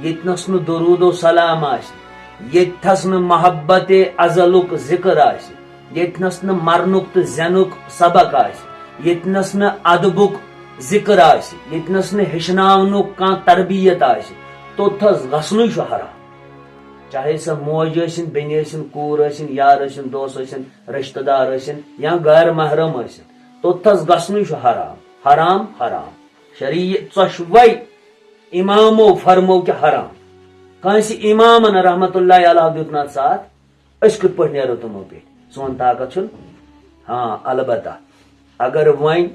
ییٚتنس نہٕ درود و سلام آسہِ ییٚتھس نہٕ محبت ازلُک ذکر آسہِ ییٚتنس نہٕ مرنُک تہٕ زینُک سبق آسہِ ییٚتنس نہٕ ادبُک ذکر آسہِ ییٚتنس نہٕ ہیٚچھناونُک کانٛہہ تربیت آسہِ توٚتھس گژھنُے چھُ حرام چاہے سۄ موج ٲسِن بیٚنہِ ٲسِن کوٗر ٲسِن یار ٲسِن دوس ٲسِن رشتہٕ دار ٲسِن یا غیر محرم ٲسِن توٚتھس گژھنُے چھُ حرام حرام حرام شریعت ژۄشوے امامو فرمو کہ حرام کٲنٛسہِ امامن رحمت اللہ علیہ دیُت نہٕ اتھ ساتھ اس کت پہ نیرو تمو پہ سون طاقت چھن ہاں البتہ اگر وین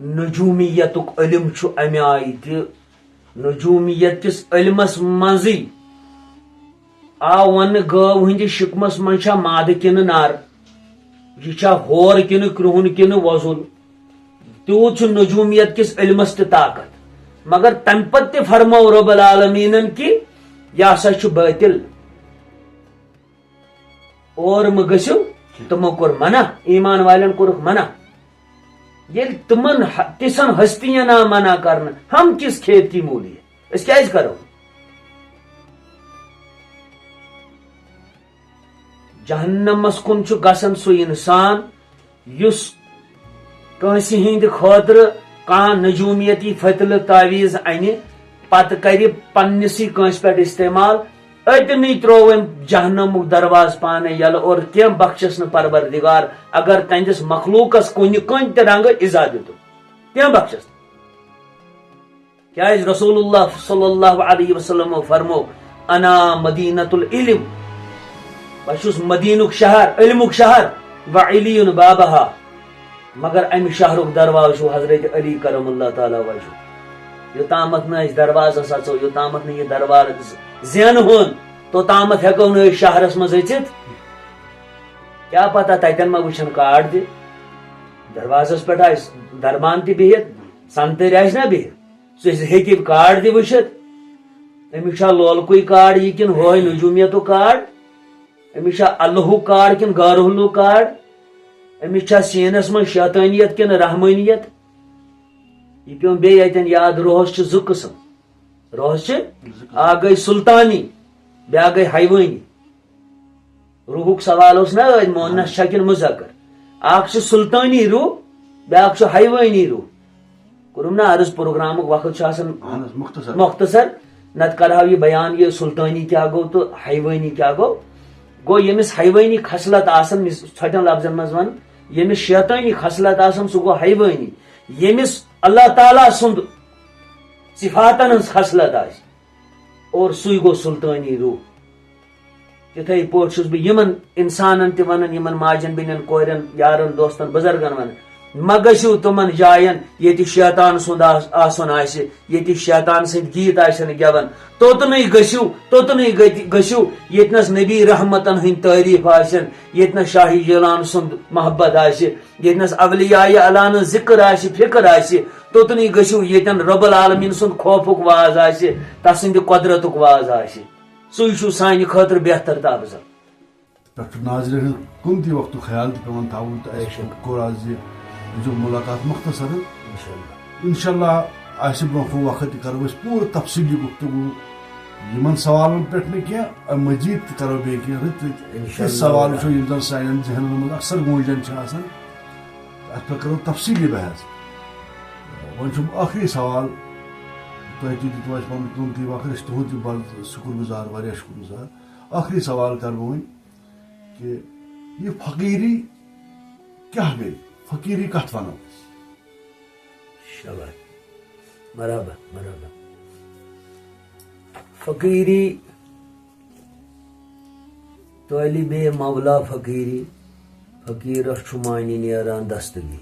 نجومیتک علم چھُ امہِ آیہِ تہِ نجومیت کس علمس منزی آو ون گو ہندِ شکمس من چھا مادٕ کِنہٕ نر یہ چھا ہور کِنہٕ کرہُن کِنہٕ وۄزُل تیوٗت چھُ نجومیت کس علمس تہِ طاقت مگر تمہِ پتہٕ تہِ فرمو رب العالمیٖنن کہ یہ ہسا چھُ باطل اور مہ گژھِو تمو کوٚر منع ایمان والٮ۪ن کوٚرُکھ منع ییٚلہِ تمن تِژھن ہستین آو منع کرنہٕ ہم کس کھیت کی مولی أسۍ کیازِ کرو جہنمس کُن چھُ گژھان سُہ انسان یُس کٲنٛسہِ ہٕنٛدِ خٲطرٕ کانٛہہ نجومیتی فتلہٕ تعویٖز انہِ پتہٕ کرِ پننسٕے کٲنٛسہِ پٮ۪ٹھ استعمال اتنی ترو أمۍ جہنمُک درواز پانے یلہٕ اور کینٛہہ بخشس نہٕ پروردگار اگر تہنٛدِس مخلوقس کُنہِ کٔنۍ تہِ رنگہٕ اِزا دِتُن کینٛہہ بخشس نہٕ کیازِ رسول اللہ صلی اللہ علیہ وسلم فرمو انا مدینۃ العلم بہٕ چھُس مدینُک شہر علمُک شہر و علی بابہا مگر امہِ شہرُک درواز چھُ حضرت علی کرم اللہ تعالیٰ وجہ یوتامتھ نہٕ أسۍ دروازس اژو یوتامتھ نہٕ یہِ درواز زینہون توتامتھ ہیکو نہٕ أسۍ شہرس منٛز أژِتھ کیاہ پتہ تتٮ۪ن ما وٕچھن کاڈ تہِ دروازس پٮ۪ٹھ آسہِ دربان تہِ بِہِتھ سنتٔرۍ آسہِ نا بِہِتھ سُہ ہیٚکہِ کاڈ تہِ وٕچھِتھ أمِس چھا لولکُے کاڈ یہِ کِنہٕ ہوے نجومیتُک کاڈ أمِس چھا اللہُک کاڈ کِنہٕ غٲرُلُک کاڈ أمِس چھا سیٖنس منٛز شیطٲنیت کِنہٕ رحمٲنیت یہ پیوٚم بیٚیہِ اتٮ۪ن یاد روحس چھِ زٕ قٕسم روحس چھِ اکھ گٔے سلطانی بیاکھ گٔے حیوٲنی روحُک سوال اوس نا ٲدۍ مونس چھا کِنہٕ مذکر اکھ چھُ سلطانی روح بیاکھ چھُ حیوٲنی روح کوٚرُم نا عرض پروگرامُک وقت چھُ آسان مختصر نتہٕ کرہاو یہِ بیان یہِ سلطانی کیاہ گوٚو تہٕ حیوٲنی کیاہ گوٚو ییٚمِس حیوٲنی خصلت آسان ژھۄٹٮ۪ن لفظن منٛز ون ییٚمِس شیطٲنی خصلت آسان سُہ گوٚو حیوٲنی ییٚمِس اللہ تعالیٰ سُنٛد صفاتن ہٕنٛز خصلت آسہِ اور سُے گوٚو سلطانی روح تِتھے پٲٹھۍ چھُس بہٕ یِمن انسانن تہِ ونان یِمن ماجن بیٚنٮ۪ن کورٮ۪ن یارن دوستن بُزرگن ونان مہ گٔژھِو تِمن جاین ییٚتہِ شیطان سُنٛد آسُن آسہِ ییٚتہِ شیطان سٕنٛدۍ گیٖت آسن گٮ۪وان توٚتنٕے گٔژھِو ییٚتنس نبی رحمتن ہٕنٛدۍ تعریٖف آسن ییٚتنس شاہی جیلان سُنٛد محبت آسہِ ییٚتنس اولیاء اللہ ہٕنٛز ذکر آسہِ فکر آسہِ توٚتنٕے گٔژھِو ییٚتٮ۪ن رب العالمیٖن سُنٛد خوفُک واز آسہِ تسٕنٛدِ قۄدرتُک واز آسہِ سُے چھُ سانہِ خٲطرٕ بہتر تہٕ افضل پٮ۪ٹھٕ ناظریٖن ہُنٛد کُنہِ تہِ وقتُک خیال تہِ پیٚوان تھاوُن تہٕ اَسہِ کوٚر آز یہِ مُلاقات مختصر انشاءاللہ آسہِ برونٛہہ کُن وقت تہِ کرو أسۍ پوٗرٕ تفصیٖلی گفتگوٗ یِمن سوالن پٮ۪ٹھ نہٕ کینٛہہ امہِ مزیٖد تہِ کرو بیٚیہِ کینٛہہ رٕتۍ رٕتۍ سوال چھُ یِم زن سانٮ۪ن ذہنن منٛز اکثر گوٗنجان چھِ آسان اتھ پٮ۪ٹھ کرو تفصیٖلی بحث وۄنۍ چھُم ٲخری سوال تۄہہِ تہِ دِتوٕ اَسہِ پنُن قۭمتی وقت أسۍ تُہُنٛد تہِ بڑٕ شُکر گُزار واریاہ شُکر گُزار ٲخری سوال کرٕ بہٕ وۄنۍ کہِ یہِ فقیٖری کیٛاہ گٔے فقیٖری کتھ ونو برابر فقیری طالب مولا فقیری فقیرس چھُ معنی نیران دستگی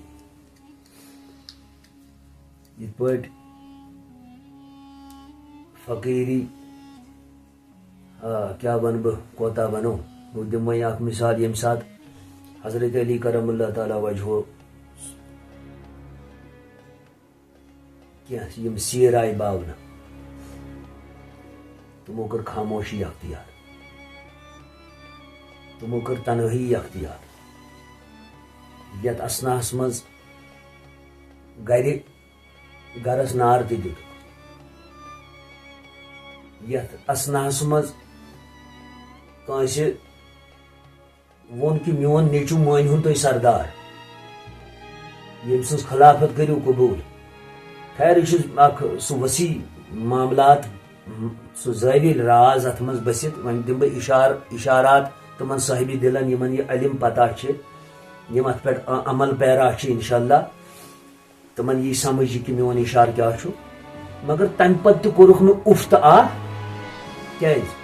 یِتھ پٲٹھۍ فقیری کیاہ ون بہٕ کوتاہ ونو بہٕ دِمہٕ وۄنۍ اکھ مثال ییٚمہِ ساتہٕ حضرت علی کرم اللہ تعالیٰ وجہو کینٛہہ یِم سیٖر آیہِ باونہٕ تِمو کٔر خاموشی اختیار تِمو کٔر تنہٲیی اختیار یتھ اسناہس منٛز گرس نار تہِ دِتُکھ یتھ اسناہس منٛز کٲنٛسہِ ووٚن کہِ میون نیٚچوٗ مٲنۍہُن تُہۍ سردار ییٚمہِ سٕنٛز خلافت کٔرِو قبوٗل خیر یہ چھُ اکھ سُہ وسیع معاملات سُہ زٲوِل راز اتھ منٛز بٔسِتھ وۄنۍ دِمہٕ بہٕ اشارات تِمن صٲحبِ دِلن یِمن یہِ علم پتہ چھِ یِم اتھ پٮ۪ٹھ عمل پیرا چھِ انشاءاللہ تِمن یی سمجھ کہِ میون اشارٕ کیٛاہ چھُ مگر تمہِ پتہٕ تہِ کوٚرُکھ نہٕ اُف تہٕ آہ کیٛازِ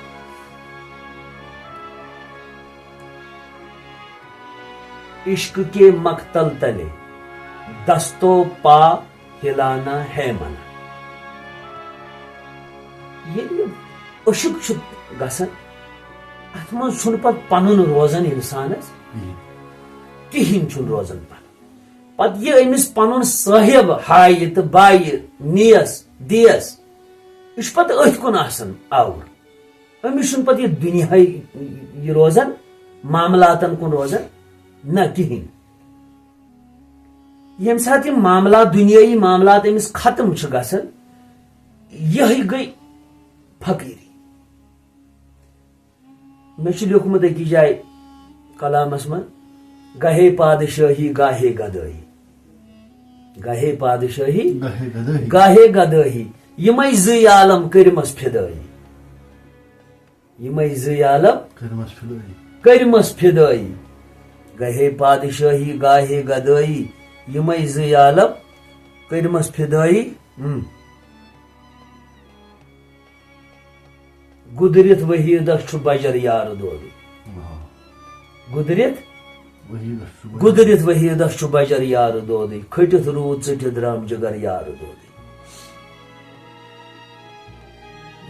عشق کے مقتل تلے دستو پا ہلانا ہے منع. ییٚلہِ عشق چھُ گژھان اتھ منٛز چھُنہٕ پتہٕ پنُن روزان انسانس کہیٖنۍ چھُنہٕ روزان پتہٕ یہِ أمِس پنُن صٲحب ہایہِ تہٕ بایہِ نیس دیس یہِ چھُ پتہٕ أتھۍ کُن آسان آوُر. أمِس چھُنہٕ پتہٕ یہِ دُنیاہٕے یہِ روزان معاملاتن کُن روزان نہ کہیٖنۍ. ییٚمہِ ساتہٕ یِم معاملات دُنیٲیی معاملات أمِس ختم چھِ گژھان یِہٕے گٔے فقیٖری. مےٚ چھُ لیوٗکھمُت أکِس جایہِ کلامس منٛز گاہے پادشٲہی گاہے گدٲہی گاہے پادشٲہی گاہے گدٲہی یِمے زٕے عالم کٔرمس فِدٲیی یِمے زٕے عالم کٔرمس فِدٲیی گاہے پادشٲہی گاہے گدٲیی یِمے زٕے عالم کٔرمس فِدٲیی. گُدرِتھ ؤحیٖدس چھُ بجر یارٕ دودٕے گُدرِتھ ؤحیٖدس چھُ بجر یارٕ دودٕے کھٔٹِتھ روٗد ژٔٹِتھ درٛام جگر یارٕ دودٕے.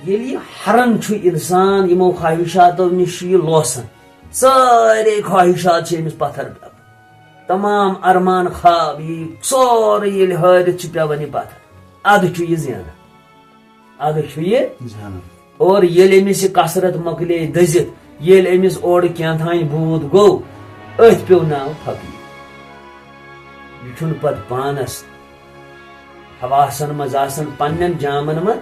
ییٚلہِ یہِ ہرن چھُ انسان یِمو خواہشاتو نِش چھُ یہِ لوسان سارے خواہشات چھِ أمِس پتھر پیوان تمام ارمان خواب یہِ سورُے ییٚلہِ ہٲرِتھ چھُ پیوان یہِ پتھر ادٕ چھُ یہِ زینان ادٕ چھُ یہِ زینان. اور ییٚلہِ أمِس یہِ کثرت مۄکلے دٔزِتھ ییٚلہِ أمِس اورٕ کینٛہہ بوٗد گوٚو أتھۍ پیوٚو ناو فقیٖر. یہِ چھُنہٕ پتہٕ پانس حواسن منٛز آسان پننٮ۪ن جامن منٛز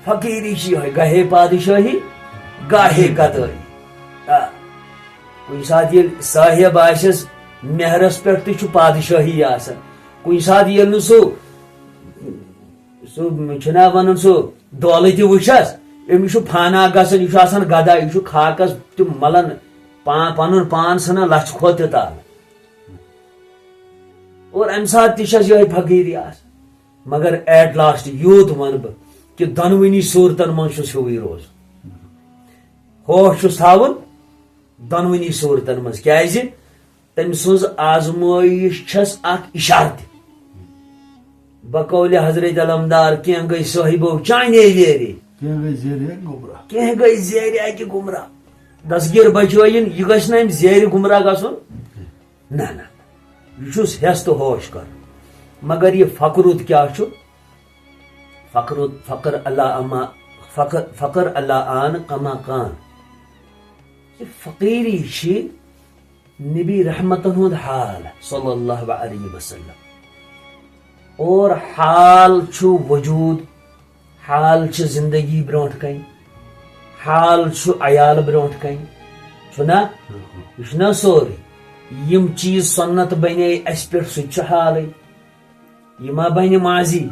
فقیٖری چھِ یِہوٚے گاہے پادشٲہی گاہے گدٲیی. کُنہِ ساتہٕ ییٚلہِ صٲحب آسٮ۪س مہرس پٮ۪ٹھ تہِ چھُ پادشٲہی آسان کُنہِ ساتہٕ ییٚلہِ نہٕ سُہ چھُنا ونان سُہ دولہٕ تہِ وٕچھس أمِس چھُ فانا گژھان یہِ چھُ آسان گدا یہِ چھُ خاکس تہِ ملان پنُن پان ژھٕنان لچھِ کھۄت تہِ تالہٕ اور امہِ ساتہٕ تہِ چھس یِہوٚے فقیٖری آسان. مگر ایٹ لاسٹ یوٗت ونہٕ بہٕ کہِ دۄنوٕنی صوٗرتن منٛز چھُس ہیوٗوٕے روزُن ہوش چھُس تھاوُن دۄنوٕنی صوٗرتن منٛز کیازِ تٔمۍ سٕنٛز آزمٲیش چھس اکھ اِشارتہِ. بقولِ حضرت علمدار کینٛہہ گٔے صٲحبو چانے ویرے کینٛہہ گٔے زیرِ اکہِ گمراہ. دسگیٖر بچٲیِن یہِ گژھِ نہٕ أمۍ زیرِ گمراہ گژھُن نہ نہ یہِ چھُس ہٮ۪س تہٕ ہوش کرُن. مگر یہِ فقرُت کیٛاہ چھُ فقر اللہ آن کما کان. یہِ فقیٖری چھِ نبی رحمتن ہُنٛد حال صلی اللہ علیہ وسلم. اور حال چھُ وجوٗد حال چھِ زندگی برونٛٹھ کنۍ حال چھُ عیال برونٛٹھ کنۍ چھُنا یہِ چھُنا سورُے. یِم چیٖز سۄنت بنے اسہِ پٮ۪ٹھ سُہ تہِ چھُ حالٕے یہِ ما بنہِ ماضی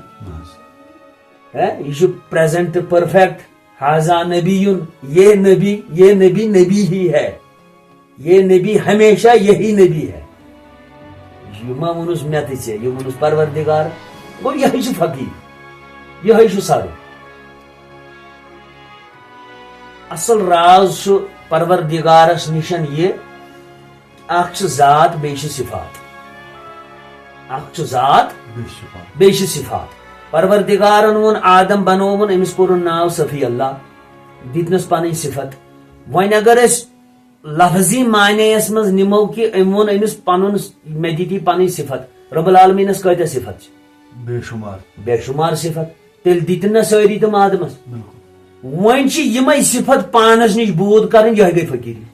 یہِ چھُ پریزنٹ پٔرفیکٹ. حاضا نبیُن یہ نبی نبی ہی ہے یہ نبی ہمیشہ یہی نبی ہے. یہِ ما ووٚنُس مےٚ تہٕ ژےٚ یہِ ووٚنُس پروردگار گوٚو یِہوٚے چھُ فقیٖر یِہوٚے چھُ سرُ. اصل راز چھُ پروردگارس نِشن یہِ اکھ چھِ ذات بیٚیہِ چھِ صفات اکھ چھُ ذات بیٚیہِ چھِ صفات. پروردگارن ووٚن آدم بنووُن أمِس کوٚرُن ناو صفی اللہ دِتنس پنٕنۍ صفت. وۄنۍ اگر أسۍ لفظی معنی یس منٛز نِمو کہِ أمۍ ووٚن أمِس پنُن مےٚ دِتی پنٕنۍ صفت رب العالمیٖنس کۭتیاہ صفت چھِ بے شُمار صفت تیٚلہِ دِتۍ نہ سٲری تِم آدمس. وۄنۍ چھِ یِمے صفت پانس نِش بوٗد کرٕنۍ یِہوٚے گٔے فقیٖری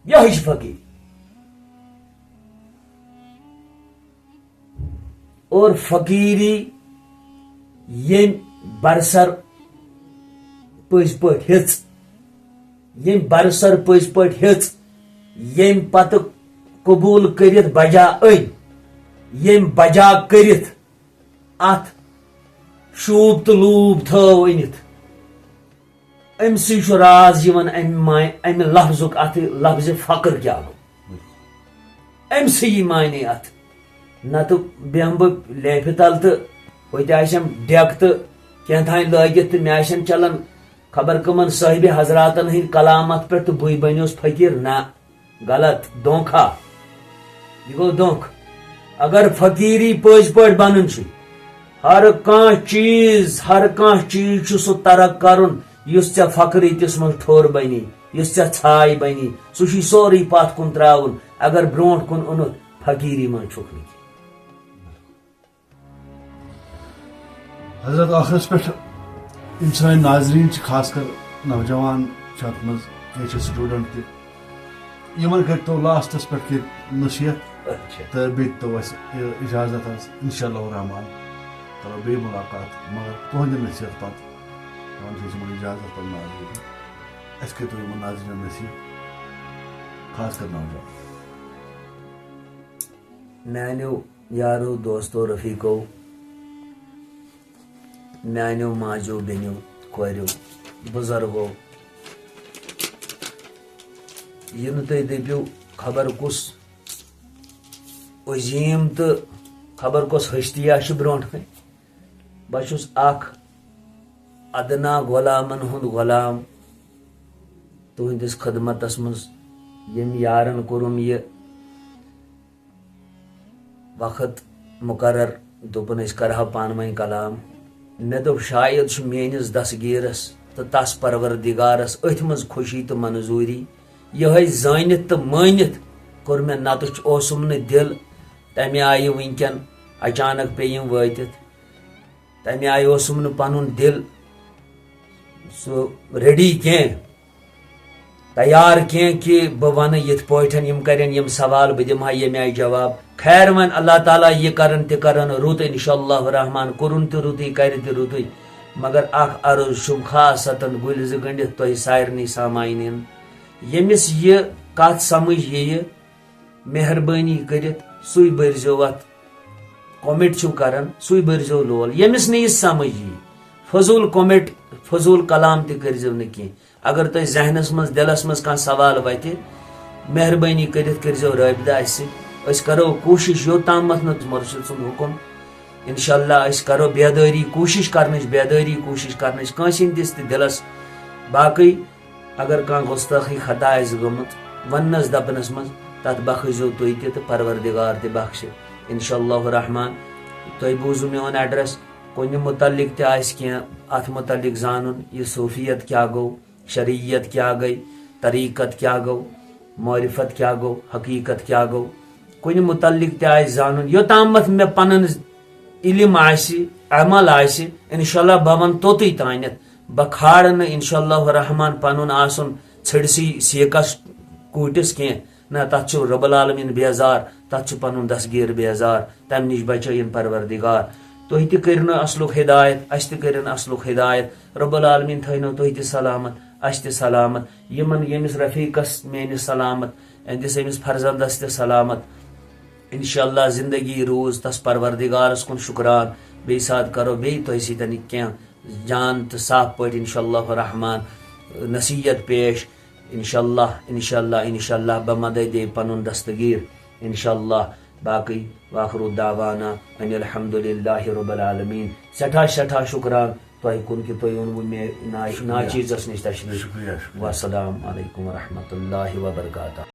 یِہوٚے چھِ فقیٖری. اور فقیٖری ییٚمۍ برسر پٔزۍ پٲٹھۍ ہیٚژ ییٚمۍ برسر پٔزۍ پٲٹھۍ ہیٚژ ییٚمۍ پتہٕ قبوٗل کٔرِتھ بجا أنۍ ییٚمۍ بجا کٔرِتھ اتھ شوٗب تہٕ لوٗب تھٲو أنِتھ أمۍ سٕے چھُ راز یِوان امہِ لفظُک اتھ لفظِ فقر کیٛاہ گوٚو أمۍ سٕے یی مانے اتھ. نتہٕ بیٚہمہٕ بہٕ لیفہِ تل تہٕ ہوٚتہِ آسٮ۪م ڈیٚک تہٕ کینٛہہ تانۍ لٲگِتھ تہٕ مےٚ آسن چلان خبر کمن صاحب حضراتن ہند کلامت پہ تو بھئی بنیوس فقیر نہ غلط دھوکھا یہ گو دھوکھ اگر فقیری پٔزۍ پٲٹھۍ بنن چھ ہر کانٛہہ چیز چھ سُہ ترک کرن یُس ژےٚ فقریتس منٛز ٹھوٚر بنی یُس ژےٚ ژھاے بنی سُہ چھی سورُے پتھ کُن تراوُن اگر برونٛٹھ کُن اوٚنُتھ فقیری منٛز چھُکھ نہٕ حضرت آخرس پہ سٲنۍ ناظریٖن چھِ خاص کر نوجوان چھِ اتھ منٛز کینٛہہ چھِ سٹوٗڈنٛٹ تہِ یِمن کٔرۍتو لاسٹس پٮ۪ٹھ کینٛہہ نصیحت تہٕ بیٚیہِ دِتو اَسہِ اجازت حظ انشاء اللہ الرحمان کرو بیٚیہِ مُلاقات مگر تُہنٛدِ نصیحت پتہٕ دپان چھِ أسۍ یِمن اجازت پنُن ناظریٖن اَسہِ کٔرۍتو یِمن ناظریٖنن نصیحت خاص کر نوجوان میانیو یارو دوستو رفیقو میانیو ماجو بیٚنیو کوریو بزرگو یہ نہٕ تُہۍ دٔپِو خبر کُس عظیٖم تہٕ خبر کُس ہستیا چھِ برونٛٹھ کَنۍ بہٕ چھُس اکھ ادنا غلامن ہُنٛد غلام تُہنٛدِس خدمتس منٛز ییٚمۍ یارن کوٚرُم یہِ وقت مقرر دوٚپُن أسۍ کرہاو پانہٕ ؤنۍ کلام مےٚ دوٚپ شاید چھُ میٲنِس دستگیٖرس تہٕ تس پروردگارس أتھۍ منٛز خوشی تہٕ منظوٗری یِہوٚے زٲنِتھ تہٕ مٲنِتھ کوٚر مےٚ نتہٕ اوسُم نہٕ دِل تمہِ آیہِ وٕنکٮ۪ن اچانک پیٚیہِ یِم وٲتِتھ تمہِ آیہِ اوسُم نہٕ پنُن دِل سُہ ریڈی کینٛہہ تیار کینٛہہ کہِ بہٕ ونہٕ یِتھ پٲٹھۍ یِم کرن یِم سوال بہٕ دِمہٕ ہا ییٚمہِ آیہِ جواب خیر وۄنۍ اللہ تعالیٰ یہِ کرن تہِ کرن رُت انشاء اللہ الرحمان کوٚرُن تہِ رُتُے کرِ تہِ رُتُے مگر اکھ عرض چھُم خاصتن گُلہِ زٕ گٔنڈِتھ تۄہہِ سارنٕے سامعیٖنن ییٚمِس یہِ کتھ سمجھ یِیہِ مہربٲنی کٔرِتھ سُے بٔرزیو اتھ کومنٹ چھِو کران سُے بٔرزیو لول ییٚمِس نہٕ یہِ سمجھ یِیہِ فضوٗل کومنٹ فضوٗل کلام تہِ کٔرزیو نہٕ کینٛہہ اگر تۄہہِ ذہنس منٛز دلس منٛز کانٛہہ سوال وتہِ مہربٲنی کٔرِتھ کٔرزیو رٲبطہٕ اسہِ أسۍ کرو کوٗشش یوٚتامتھ نہٕ مُرشد سُنٛد حُکم انشاء اللہ أسۍ کرو بیدٲری کوٗشش کرنٕچ کٲنٛسہِ ہٕنٛدِس تہِ دلس باقٕے اگر کانٛہہ گۄستٲخی خطا آسہِ گٔمٕژ وننس دپنس منٛز تتھ بخٲیزیو تُہۍ تہِ تہٕ پروردگار تہِ بخشِ انشاء اللہ الرحمان تۄہہِ بوٗزوٕ میون ایڈرس کُنہِ متعلق تہِ آسہِ کینٛہہ اتھ متعلق زانُن یہِ صوفیت کیاہ گوٚو شریعت کیاہ گٔے طریقت کیاہ گوٚو معرفت کیاہ گوٚو حقیقت کیاہ گوٚو کُنہِ متعلق تہِ آسہِ زانُن یوٚتامتھ مےٚ پنُن علم آسہِ عمل آسہِ انشاء اللہ بہٕ ونہٕ توٚتُے تانٮ۪تھ بہٕ کھالہٕ نہٕ انشاء اللہ الرحمان پنُن آسُن ژھٔڑسٕے سیکس کوٗٹِس کینٛہہ نہ تتھ چھُ رۄب العالمیٖن بیزار تتھ چھُ پنُن دستگیٖر بیزار تمہِ نِش بچٲیِن پروردگار تُہۍ تہِ کٔرِنو اصلُک ہدایت اسہِ تہِ کٔرِن اصلُک ہدایت رۄب العالمیٖن تھٲینو تُہۍ تہِ سلامت اسہِ تہِ سلامت یِمن ییٚمِس رفیقس میٲنِس سلامت أہنٛدِس أمِس فرزندس تہِ سلامت انشاء اللہ زندگی روٗز تس پروردگارس کُن شُکران بیٚیہِ ساتہٕ کرو بیٚیہِ تۄہہِ سۭتۍ کینٛہہ جان تہٕ صاف پٲٹھۍ انشاء اللہ الرحمان نصیحت پیش انشاء اللہ بہ مدد دے پنُن دستگیٖر انشاء اللہ باقٕے واخرو دعوانا ان الحمد للہ رب العالمیٖن سٮ۪ٹھاہ شُکران تۄہہِ کُن کہِ تُہۍ اوٚنوٕ مےٚ ناچیٖزس نِش تشریٖف شُکریہ والسلام علیکم ورحمۃ اللہ وبرکاتہ